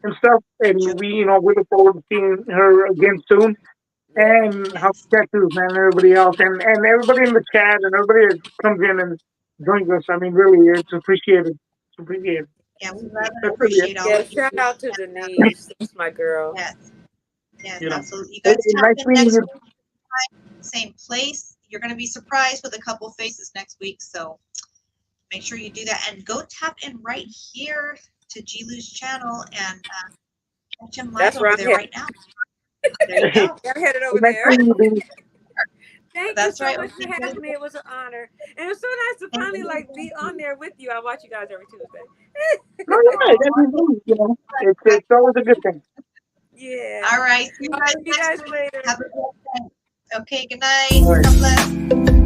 and stuff. Joe, And we look forward to seeing her again soon. And House yes. of Tattoos, man, and everybody else, and everybody in the chat, and everybody that comes in and joins us. I mean, really, it's appreciated. It's appreciated. Yeah, we love and That's really it. appreciate all Yeah, of you. shout out to Denise. That's my girl. Yes, yes, You know, absolutely. You hey, guys tap nice in meeting next you. week, same place. You're going to be surprised with a couple faces next week. So make sure you do that and go tap in right here to Gilu's channel and catch him live That's where over I'm there headed. right now. There you Hey, go. I'm headed over nice there. meeting you, baby. Thank you That's so right. much for having me. It was an honor. And it was so nice to finally be on there with you. I watch you guys every No, Tuesday. yeah, that's me. It's always a good thing. Yeah. All right. See you I'll guys see you next guys week. later. Have a good day. Okay. Good night. All right. God bless.